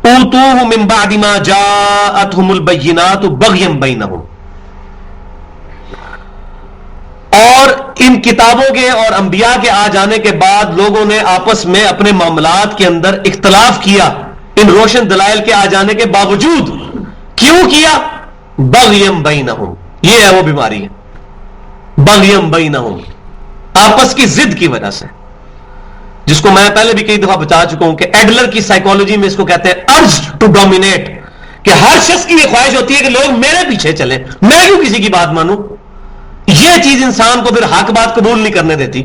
أُوتُوهُ مِن بَعْدِ مَا جَاءَتْهُمُ الْبَيِّنَاتُ بَغْيًا بَيْنَهُمْ. اور ان کتابوں کے اور انبیاء کے آ جانے کے بعد لوگوں نے آپس میں اپنے معاملات کے اندر اختلاف کیا ان روشن دلائل کے آ جانے کے باوجود. کیوں کیا؟ بغیم بینہم، یہ ہے وہ بیماری ہے، بغیم بینہم، آپس کی ضد کی وجہ سے، جس کو میں پہلے بھی کئی دفعہ بتا چکا ہوں کہ ایڈلر کی سائیکالوجی میں اس کو کہتے ہیں ارج ٹو ڈومینیٹ، کہ ہر شخص کی یہ خواہش ہوتی ہے کہ لوگ میرے پیچھے چلیں، میں کیوں کسی کی بات مانوں. یہ چیز انسان کو پھر حق بات قبول نہیں کرنے دیتی.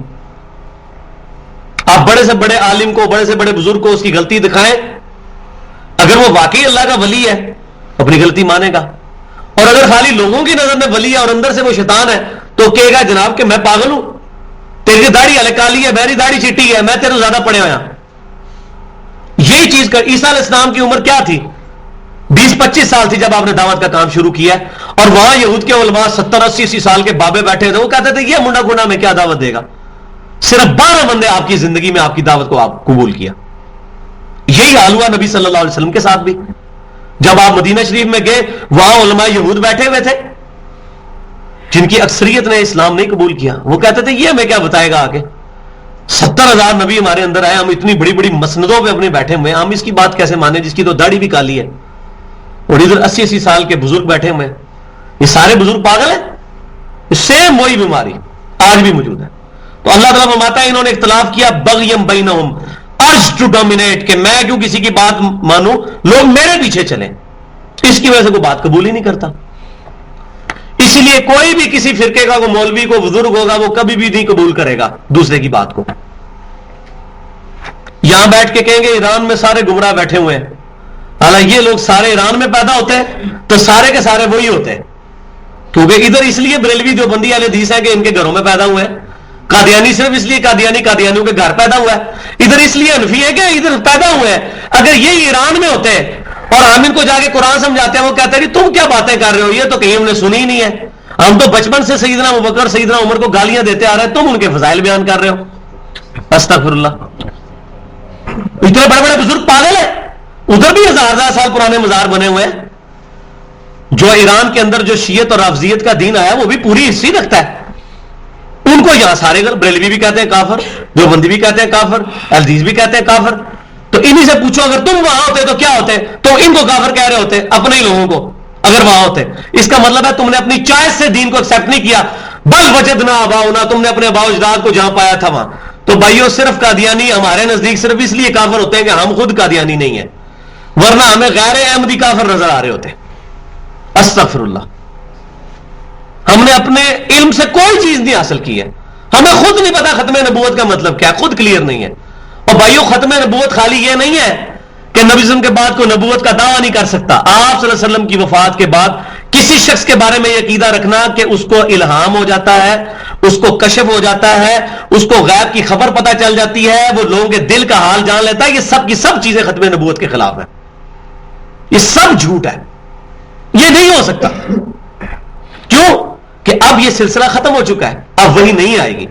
آپ بڑے سے بڑے عالم کو، بڑے سے بڑے بزرگ کو اس کی غلطی دکھائیں، اگر وہ واقعی اللہ کا ولی ہے اپنی غلطی مانے گا، اور اگر خالی لوگوں کی نظر میں ولی ہے اور اندر سے وہ شیطان ہے تو کہے گا جناب کہ میں پاگل ہوں، تیری داڑھی ہلے کالی ہے، میری داڑھی چٹی ہے، میں تیرے زیادہ پڑھے ہویا. یہی چیز کر. عیسیٰ علیہ السلام کی عمر کیا تھی؟ 20-25 سال تھی جب آپ نے دعوت کا کام شروع کیا، اور وہاں یہود کے علماء 70-80 سال کے بابے بیٹھے تھے، وہ کہتے تھے یہ منڈا گنڈا میں کیا دعوت دے گا. صرف 12 بندے آپ کی زندگی میں آپ کی دعوت کو آپ قبول کیا. یہی حال ہوا نبی صلی اللہ علیہ وسلم کے ساتھ بھی. جب آپ مدینہ شریف میں گئے وہاں علماء یہود بیٹھے ہوئے تھے جن کی اکثریت نے اسلام نہیں قبول کیا. وہ کہتے تھے یہ ہمیں کیا بتائے گا آگے، 70,000 نبی ہمارے اندر آئے، ہم اتنی بڑی بڑی مسندوں پہ اپنے بیٹھے ہوئے، ہم اس کی بات کیسے مانیں جس کی تو داڑھی بھی کالی ہے، اور ادھر 80 سال کے بزرگ بیٹھے ہوئے ہیں. یہ سارے بزرگ پاگل ہیں. سیم وہی بیماری آج بھی موجود ہے. تو اللہ تعالیٰ فرماتا ہے انہوں نے اختلاف کیا بغیم بینہم، ارج ٹو ڈومینیٹ، کہ میں کیوں کسی کی بات مانوں، لوگ میرے پیچھے چلیں. اس کی وجہ سے کوئی بات قبول ہی نہیں کرتا. اسی لیے کوئی بھی کسی فرقے کا کوئی مولوی کو بزرگ ہوگا وہ کبھی بھی نہیں قبول کرے گا دوسرے کی بات کو. یہاں بیٹھ کے کہیں گے ایران میں سارے گمراہ بیٹھے ہوئے ہیں، حالانکہ یہ لوگ سارے ایران میں پیدا ہوتے ہیں تو سارے کے سارے وہی ہوتے ہیں، کیونکہ ادھر اس لیے بریلوی دیوبندی اہل حدیث ہے کہ ان کے گھروں میں پیدا ہوئے ہیں. قادیانی صرف اس لیے قادیانیوں کے گھر پیدا ہوا ہے. ادھر اس لیے حنفی ہے کہ ادھر پیدا ہوئے ہیں. اگر یہ ایران میں ہوتے ہیں اور ہم ان کو جا کے قرآن سمجھاتے ہیں، وہ کہتے ہیں تم کیا باتیں کر رہے ہو، یہ تو کہیں ہم نے سنی ہی نہیں ہے، ہم تو بچپن سے سیدنا ابوبکر سیدنا عمر کو گالیاں دیتے آ رہے ہیں، تم ان کے فضائل بیان کر رہے ہو. استغفر اللہ. اتنے بڑے بڑے بزرگ پاگل ہیں. ادھر بھی ہزار سال پرانے مزار بنے ہوئے ہیں. جو ایران کے اندر جو شیعت اور رافضیت کا دین آیا وہ بھی پوری ہسٹری رکھتا ہے. ان کو یہاں سارے بریلوی بھی کہتے ہیں کافر، دیوبندی بھی کہتے ہیں کافر، الحدیث بھی کہتے ہیں کافر. تو انہی سے پوچھو اگر تم وہاں ہوتے تو کیا ہوتے؟ تو ان کو کافر کہہ رہے ہوتے اپنے ہی لوگوں کو اگر وہاں ہوتے. اس کا مطلب ہے تم نے اپنی چوائس سے دین کو ایکسپٹ نہیں کیا. بل وجدنا آباؤنا، تم نے اپنے آباء و اجداد کو جہاں پایا تھا وہاں. تو بھائیو صرف قادیانی ہمارے نزدیک صرف اس لیے کافر ہوتے ہیں کہ ہم خود قادیانی نہیں ہیں، ورنہ ہمیں غیر احمدی کافر نظر آ رہے ہوتے. استغفر اللہ. ہم نے اپنے علم سے کوئی چیز نہیں حاصل کی ہے، ہمیں خود نہیں پتا ختم نبوت کا مطلب کیا، خود کلیئر نہیں ہے. اور بھائیو ختم نبوت خالی یہ نہیں ہے کہ نبی صلی اللہ علیہ وسلم کے بعد کوئی نبوت کا دعویٰ نہیں کر سکتا. آپ صلی اللہ علیہ وسلم کی وفات کے بعد کسی شخص کے بارے میں یہ عقیدہ رکھنا کہ اس کو الہام ہو جاتا ہے، اس کو کشف ہو جاتا ہے، اس کو غیب کی خبر پتہ چل جاتی ہے، وہ لوگوں کے دل کا حال جان لیتا ہے، یہ سب کی سب چیزیں ختم نبوت کے خلاف ہیں. یہ سب جھوٹ ہے، یہ نہیں ہو سکتا. کیوں کہ اب یہ سلسلہ ختم ہو چکا ہے، اب وہی نہیں آئے گی.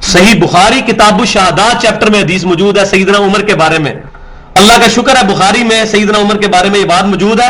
صحیح بخاری کتاب الشہادات چیپٹر میں حدیث موجود ہے سیدنا عمر کے بارے میں. اللہ کا شکر ہے بخاری میں سیدنا عمر کے بارے میں یہ بات موجود ہے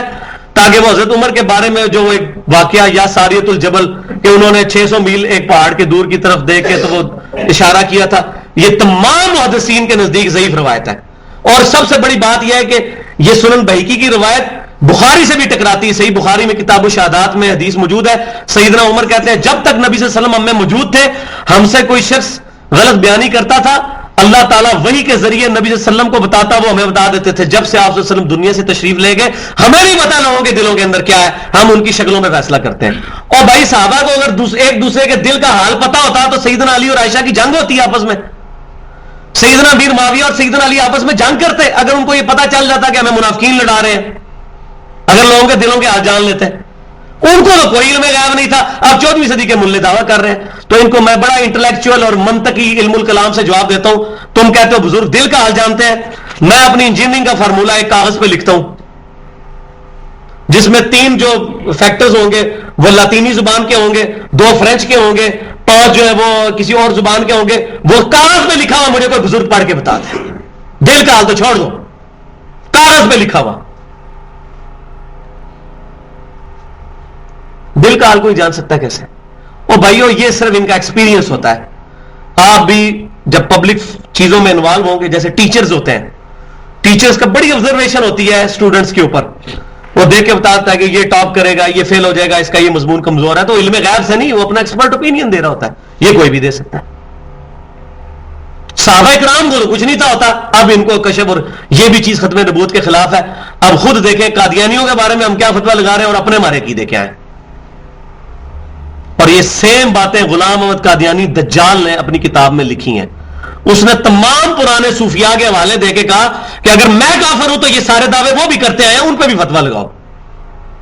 تاکہ وہ حضرت عمر کے بارے میں جو ایک واقعہ یا ساریت الجبل کہ انہوں نے 600 میل ایک پہاڑ کے دور کی طرف دیکھ کے تو وہ اشارہ کیا تھا، یہ تمام محدثین کے نزدیک ضعیف روایت ہے. اور سب سے بڑی بات یہ ہے کہ یہ سنن بہیقی کی روایت بخاری سے بھی ٹکراتی ہے. صحیح بخاری میں کتاب الشہادات میں حدیث موجود ہے. سیدنا عمر کہتے ہیں جب تک نبی صلی اللہ علیہ وسلم ہم میں موجود تھے، ہم سے کوئی شخص غلط بیانی کرتا تھا، اللہ تعالیٰ وحی کے ذریعے نبی صلی اللہ علیہ وسلم کو بتاتا، وہ ہمیں بتا دیتے تھے. جب سے آپ صلی اللہ علیہ وسلم دنیا سے تشریف لے گئے، ہمیں نہیں پتا لوگوں کے دلوں کے اندر کیا ہے، ہم ان کی شکلوں میں فیصلہ کرتے ہیں. اور بھائی صحابہ کو اگر ایک دوسرے کے دل کا حال پتا ہوتا تو سیدنا علی اور عائشہ کی جنگ ہوتی ہے آپس میں. سیدنا امیر معاویہ اور سیدنا علی آپس میں جنگ کرتے اگر ان کو یہ پتا چل جاتا کہ ہمیں منافقین لڑا رہے ہیں، اگر لوگوں کے دلوں کے حال جان لیتے. ان کو تو کوئی علم غیب نہیں تھا. اب 14ویں صدی کے ملے دعویٰ کر رہے ہیں. تو ان کو میں بڑا انٹلیکچوئل اور منطقی علم الکلام سے جواب دیتا ہوں. تم کہتے ہو بزرگ دل کا حال جانتے ہیں، میں اپنی انجینئرنگ کا فارمولہ ایک کاغذ پہ لکھتا ہوں جس میں 3 جو فیکٹرز ہوں گے وہ لاطینی زبان کے ہوں گے، 2 فرینچ کے ہوں گے، 5 جو ہے وہ کسی اور زبان کے ہوں گے. وہ کاغذ پہ لکھا ہوا مجھے کوئی بزرگ پڑھ کے بتا دے. دل کا حال تو چھوڑ دو، کاغذ پہ لکھا ہوا. دل کا حال کوئی جان سکتا ہے کیسے؟ او بھائیو یہ صرف ان کا ایکسپیرینس ہوتا ہے. آپ بھی جب پبلک چیزوں میں انوالو ہوں گے، جیسے ٹیچرز ہوتے ہیں، ٹیچرز کا بڑی آبزرویشن ہوتی ہے اسٹوڈنٹس کے اوپر. وہ دیکھ کے بتاتا ہے کہ یہ ٹاپ کرے گا، یہ فیل ہو جائے گا، اس کا یہ مضمون کمزور ہے. تو علم غیب سے نہیں، وہ اپنا ایکسپرٹ اوپینین دے رہا ہوتا ہے. یہ کوئی بھی دے سکتا ہے. صحابہ کرام کو کچھ نہیں تھا ہوتا، اب ان کو کشف. اور یہ بھی چیز ختم نبوت کے خلاف ہے. اب خود دیکھیں قادیانیوں کے بارے میں ہم کیا فتویٰ لگا رہے ہیں اور اپنے ہمارے عقیدے کیا ہیں. اور یہ سیم باتیں غلام احمد قادیانی دجال نے اپنی کتاب میں لکھی ہیں. اس نے تمام پرانے صوفیاء کے حوالے دے کے کہا کہ اگر میں کافر ہوں تو یہ سارے دعوے وہ بھی کرتے ہیں، ان پہ بھی فتویٰ لگاؤ.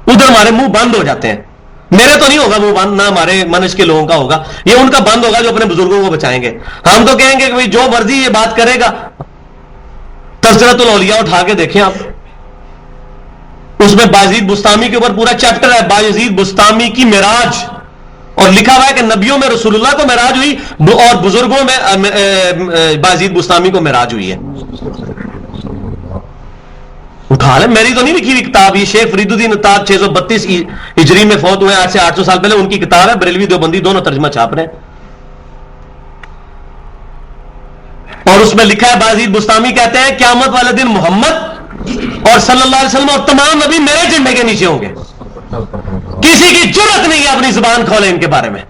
ادھر ہمارے منہ بند ہو جاتے ہیں. میرے تو نہیں ہوگا منہ بند، نہ ہمارے منج کے لوگوں کا ہوگا، یہ ان کا بند ہوگا جو اپنے بزرگوں کو بچائیں گے. ہم تو کہیں گے کہ جو مرضی یہ بات کرے گا. تذکرۃ الاولیاء اٹھا کے دیکھیں آپ، اس میں بایزید بستامی کے اوپر پورا چیپٹر ہے، بایزید بستامی کی معراج. اور لکھا ہوا ہے کہ نبیوں میں رسول اللہ کو معراج ہوئی اور بزرگوں میں بایزید بستامی کو معراج ہوئی ہے. اٹھا لیں، میری تو نہیں لکھی ہوئی کتاب. یہ شیخ فرید الدین اتار 632 ہجری میں فوت ہوئے، آج سے 800 سال پہلے. ان کی کتاب ہے، بریلوی دیوبندی دونوں ترجمہ چھاپ رہے ہیں. اور اس میں لکھا ہے بایزید بستامی کہتے ہیں قیامت والے دن محمد اور صلی اللہ علیہ وسلم اور تمام نبی میرے جھنڈے کے نیچے ہوں گے. کسی کی جرت نہیں ہے اپنی زبان کھولے ان کے بارے میں.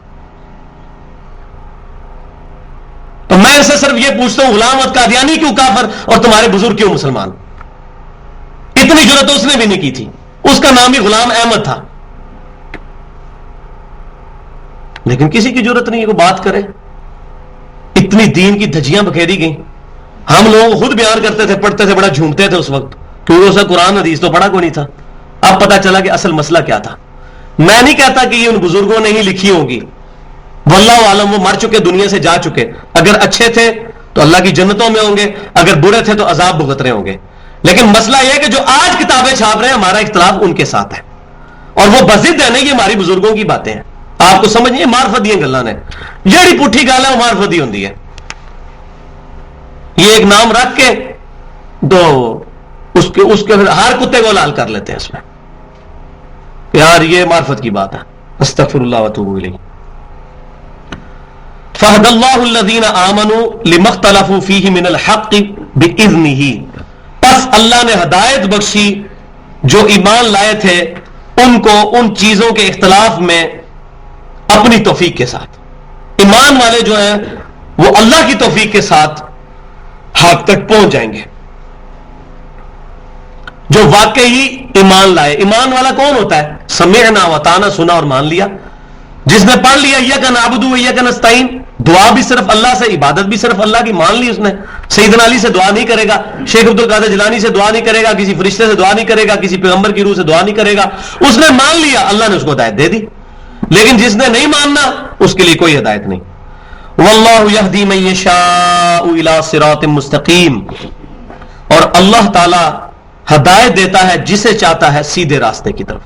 میں ان سے صرف یہ پوچھتا ہوں غلام احمد قادیانی کیوں کافر اور تمہارے بزرگ کیوں مسلمان؟ اتنی جرات اس نے بھی نہیں کی تھی، اس کا نام ہی غلام احمد تھا، لیکن کسی کی ضرورت نہیں ہے کہ بات کرے. اتنی دین کی دھجیاں بکھیری گئیں. ہم لوگ خود بیان کرتے تھے، پڑھتے تھے، بڑا جھومتے تھے اس وقت، کیونکہ اس کا قرآن حدیث تو پڑھا کوئی نہیں تھا. اب پتا چلا کہ اصل مسئلہ کیا تھا. میں نہیں کہتا کہ یہ ان بزرگوں نے ہی لکھی ہوگی، واللہ عالم، وہ مر چکے، دنیا سے جا چکے. اگر اچھے تھے تو اللہ کی جنتوں میں ہوں گے، اگر برے تھے تو عذاب بھگت رہے ہوں گے. لیکن مسئلہ یہ ہے کہ جو آج کتابیں چھاپ رہے ہیں، ہمارا اختلاف ان کے ساتھ ہے، اور وہ بضد ہے نہیں، یہ ہماری بزرگوں کی باتیں ہیں. آپ کو سمجھ نہیں، معرفت دی گلاں نے، جیڑی پٹھی گل ہے وہ معرفت دی ہوندی ہے. یہ ایک نام رکھ کے تو اس کے ہر کتے کو لال کر لیتے ہیں اس میں، یار یہ معرفت کی بات ہے. استغفر اللہ واتوب الیہ. فہد اللہ الذین آمنوا لما اختلفوا فیہ من الحق باذنہ، پس اللہ نے ہدایت بخشی جو ایمان لائے تھے ان کو ان چیزوں کے اختلاف میں اپنی توفیق کے ساتھ. ایمان والے جو ہیں وہ اللہ کی توفیق کے ساتھ حق تک پہنچ جائیں گے. جو واقعی ایمان لائے. ایمان والا کون ہوتا ہے؟ سمعنا وطانا، سنا اور مان لیا. جس نے پڑھ لیا ایاک نعبد و ایاک نستعین، دعا بھی صرف اللہ سے، عبادت بھی صرف اللہ کی، مان لی اس نے. سیدنا علی سے دعا نہیں کرے گا، شیخ عبد القادر جیلانی سے دعا نہیں کرے گا، کسی فرشتے سے دعا نہیں کرے گا، کسی پیغمبر کی روح سے دعا نہیں کرے گا. اس نے مان لیا، اللہ نے اس کو ہدایت دے دی. لیکن جس نے نہیں ماننا اس کے لیے کوئی ہدایت نہیں. واللہ یہدی من یشاء الی صراط مستقیم، اور اللہ تعالی ہدایت دیتا ہے جسے چاہتا ہے سیدھے راستے کی طرف.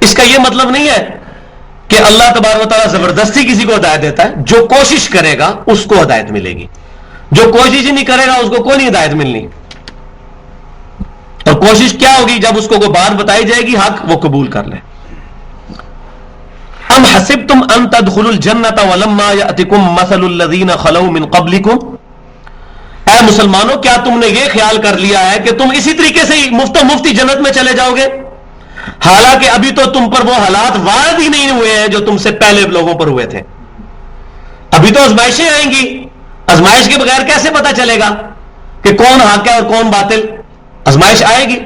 اس کا یہ مطلب نہیں ہے کہ اللہ تبارک و تعالیٰ زبردستی کسی کو ہدایت دیتا ہے. جو کوشش کرے گا اس کو ہدایت ملے گی، جو کوشش ہی نہیں کرے گا اس کو کوئی نہیں ہدایت ملنی. اور کوشش کیا ہوگی؟ جب اس کو کوئی بات بتائی جائے گی حق، وہ قبول کر لے. ام حسبتم ان تدخلوا الجنۃ ولما یأتکم مثل الذین خلوا من قبلکم، اے مسلمانوں کیا تم نے یہ خیال کر لیا ہے کہ تم اسی طریقے سے مفتی جنت میں چلے جاؤ گے، حالانکہ ابھی تو تم پر وہ حالات وارد ہی نہیں ہوئے ہیں جو تم سے پہلے لوگوں پر ہوئے تھے. ابھی تو آزمائشیں آئیں گی. آزمائش کے بغیر کیسے پتا چلے گا کہ کون حق ہے اور کون باطل؟ آزمائش آئے گی.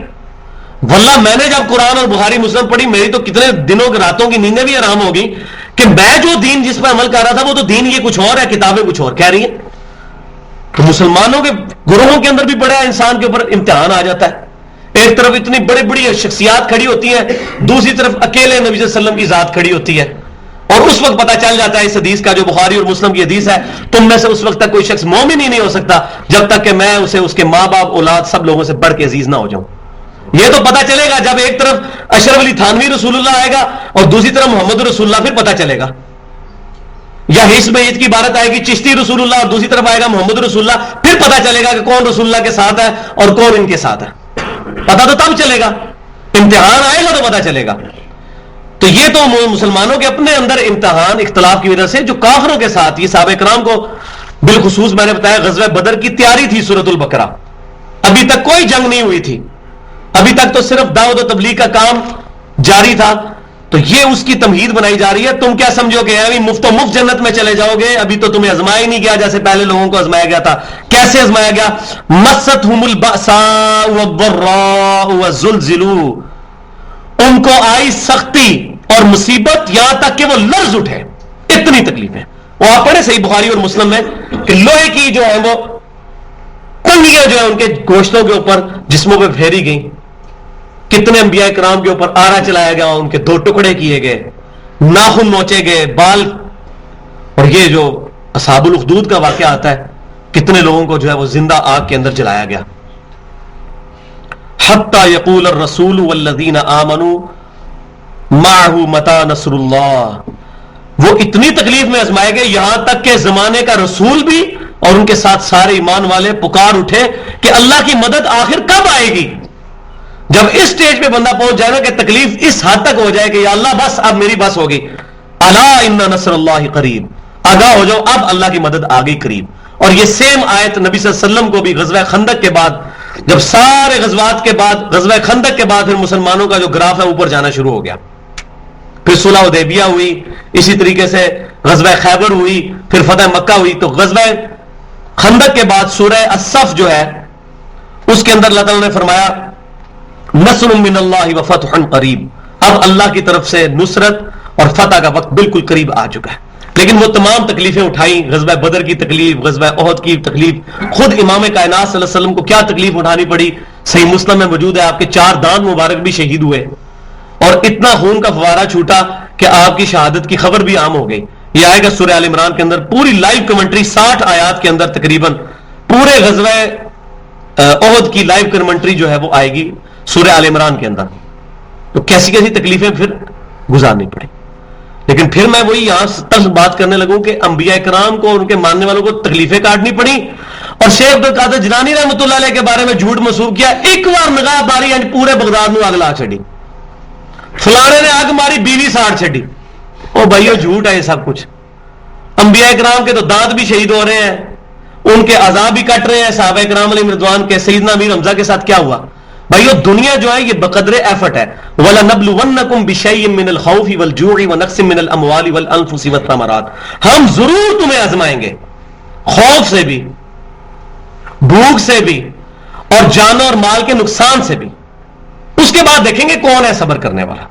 واللہ میں نے جب قرآن اور بخاری مسلم پڑھی، میری تو کتنے دنوں کی راتوں کی نیندیں بھی آرام ہوگی کہ میں جو دین جس پر عمل کر رہا تھا وہ تو دین یہ کچھ اور ہے، کتابیں کچھ اور کہہ رہی ہیں. تو مسلمانوں کے گروہوں کے اندر بھی بڑا انسان کے اوپر امتحان آ جاتا ہے. ایک طرف اتنی بڑی بڑی شخصیات کھڑی ہوتی ہیں، دوسری طرف اکیلے نبی صلی اللہ علیہ وسلم کی ذات کھڑی ہوتی ہے. اور اس وقت پتہ چل جاتا ہے اس حدیث کا جو بخاری اور مسلم کی حدیث ہے، تم میں سے اس وقت تک کوئی شخص مومن ہی نہیں ہو سکتا جب تک کہ میں اسے اس کے ماں باپ اولاد سب لوگوں سے بڑھ کے عزیز نہ ہو جاؤں. یہ تو پتہ چلے گا جب ایک طرف اشرف علی تھانوی رسول اللہ آئے گا اور دوسری طرف محمد رسول اللہ، پھر پتہ چلے گا. یا حزب عید کی عبارت آئے گی چشتی رسول اللہ اور دوسری طرف آئے گا محمد رسول اللہ، پھر پتہ چلے گا کہ کون رسول اللہ کے ساتھ ہے اور کون ان کے ساتھ ہے. پتہ تو تب چلے گا، امتحان آئے گا تو پتہ چلے گا. تو یہ تو مسلمانوں کے اپنے اندر امتحان اختلاف کی وجہ سے جو کافروں کے ساتھ، یہ صحابہ کرام کو بالخصوص میں نے بتایا غزوہ بدر کی تیاری تھی. سورۃ البقرہ ابھی تک کوئی جنگ نہیں ہوئی تھی، ابھی تک تو صرف دعوت و تبلیغ کا کام جاری تھا. تو یہ اس کی تمہید بنائی جا رہی ہے. تم کیا سمجھو کہ ابھی مفت و مفت جنت میں چلے جاؤ گے؟ ابھی تو تمہیں آزمایا نہیں گیا جیسے پہلے لوگوں کو آزمایا گیا تھا. کیسے آزمایا گیا؟ مستہم البأساء والضراء وزلزلوا، ان کو آئی سختی اور مصیبت یہاں تک کہ وہ لرز اٹھے. اتنی تکلیفیں. وہ آپ پڑھیں صحیح بخاری اور مسلم میں کہ لوہے کی جو ہے وہ کنگیاں جو ہے ان کے گوشتوں کے اوپر جسموں پہ پھیری گئیں. کتنے انبیاء کرام کے اوپر آرا چلایا گیا، ان کے 2 ٹکڑے کیے گئے، ناخن نوچے گئے، بال. اور یہ جو اصحاب الاخدود کا واقعہ آتا ہے، کتنے لوگوں کو جو ہے وہ زندہ آگ کے اندر جلایا گیا. حتی یقول الرسول والذین آمنوا معه متی نصر اللہ، وہ اتنی تکلیف میں آزمائے گئے یہاں تک کہ زمانے کا رسول بھی اور ان کے ساتھ سارے ایمان والے پکار اٹھے کہ اللہ کی مدد آخر کب آئے گی. جب اس سٹیج پہ بندہ پہنچ جائے نا کہ تکلیف اس حد تک ہو جائے کہ یا اللہ بس اب میری بس ہوگی، الا ان نصر اللہ قریب، آگاہ ہو جاؤ اب اللہ کی مدد آ گئی قریب. اور یہ سیم آیت نبی صلی اللہ علیہ وسلم کو بھی غزوہ خندق کے بعد، جب سارے غزوات کے بعد غزوہ خندق کے بعد پھر مسلمانوں کا جو گراف ہے اوپر جانا شروع ہو گیا. پھر صلح حدیبیہ ہوئی، اسی طریقے سے غزوہ خیبر ہوئی، پھر فتح مکہ ہوئی. تو غزوہ خندق کے بعد سورہ الصف جو ہے اس کے اندر اللہ تعالیٰ نے فرمایا نصر من اللہ و فتح قریب، اب اللہ کی طرف سے نصرت اور فتح کا وقت بالکل قریب آ چکا ہے. لیکن وہ تمام تکلیفیں اٹھائیں، غزوہ بدر کی تکلیف، غزوہ احد کی تکلیف، خود امام کائنات صلی اللہ علیہ وسلم کو کیا تکلیف اٹھانی پڑی. صحیح مسلم میں موجود ہے آپ کے 4 دانت مبارک بھی شہید ہوئے اور اتنا خون کا فوارہ چھوٹا کہ آپ کی شہادت کی خبر بھی عام ہو گئی. یہ آئے گا سورہ آل عمران کے اندر، پوری لائیو کمنٹری 60 آیات کے اندر تقریباً پورے غزوہ احد کی لائیو کمنٹری جو ہے وہ آئے گی سورہ آل عمران کے اندر. تو کیسی کیسی تکلیفیں پھر گزارنی پڑی. لیکن پھر میں وہی یہاں تک بات کرنے لگوں کہ انبیاء کرام کو اور ان کے ماننے والوں کو تکلیفیں کاٹنی پڑی. اور شیخ عبد القادر جیلانی رحمۃ اللہ علیہ کے بارے میں جھوٹ منسوب کیا، ایک بار نگاہ ماری پورے بغداد میں آگ لا چڑی، فلانے نے آگ ماری بیوی ساڑ چڑی. او بھائیو جھوٹ ہے یہ سب کچھ. انبیاء کرام کے تو دانت بھی شہید ہو رہے ہیں، ان کے عذاب بھی کٹ رہے ہیں. صحابہ کرام علیہ رضوان کے سیدنا امیر حمزہ کے ساتھ کیا ہوا؟ بھائیو دنیا جو ہے یہ بقدر ایفرٹ ہے. وَلَنَبْلُوَنَّكُمْ بِشَيْءٍ مِّنَ الْخَوْفِ وَالْجُوعِ وَنَقْصٍ مِّنَ الْأَمْوَالِ وَالْأَنفُسِ وَالثَّمَرَاتِ، ہم ضرور تمہیں آزمائیں گے، خوف سے بھی، بھوک سے بھی، اور جان اور مال کے نقصان سے بھی. اس کے بعد دیکھیں گے کون ہے صبر کرنے والا.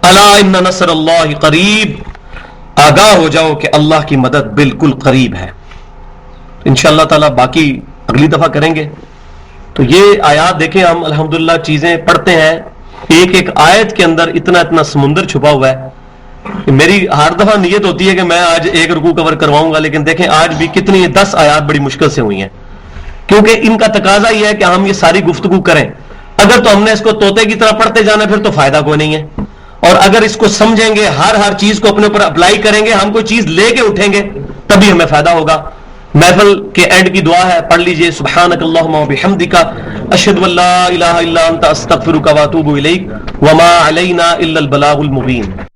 الا ان نصر اللہ قریب، آگاہ ہو جاؤ کہ اللہ کی مدد بالکل قریب ہے. انشاءاللہ تعالی باقی اگلی دفعہ کریں گے. تو یہ آیات دیکھیں، ہم الحمدللہ چیزیں پڑھتے ہیں، ایک ایک آیت کے اندر اتنا اتنا سمندر چھپا ہوا ہے کہ میری ہر دفعہ نیت ہوتی ہے کہ میں آج ایک رکوع کور کرواؤں گا، لیکن دیکھیں آج بھی کتنی 10 آیات بڑی مشکل سے ہوئی ہیں، کیونکہ ان کا تقاضا یہ ہے کہ ہم یہ ساری گفتگو کریں. اگر تو ہم نے اس کو طوطے کی طرح پڑھتے جانا پھر تو فائدہ کوئی نہیں ہے، اور اگر اس کو سمجھیں گے، ہر چیز کو اپنے اوپر اپلائی کریں گے، ہم کوئی چیز لے کے اٹھیں گے تبھی ہمیں فائدہ ہوگا. محفل کے اینڈ کی دعا ہے، پڑھ لیجئے سبحانک اللہم و بحمدک اشہد ان لا الہ الا انت استغفرک و اتوب الیک وما علینا الا البلاغ المبین.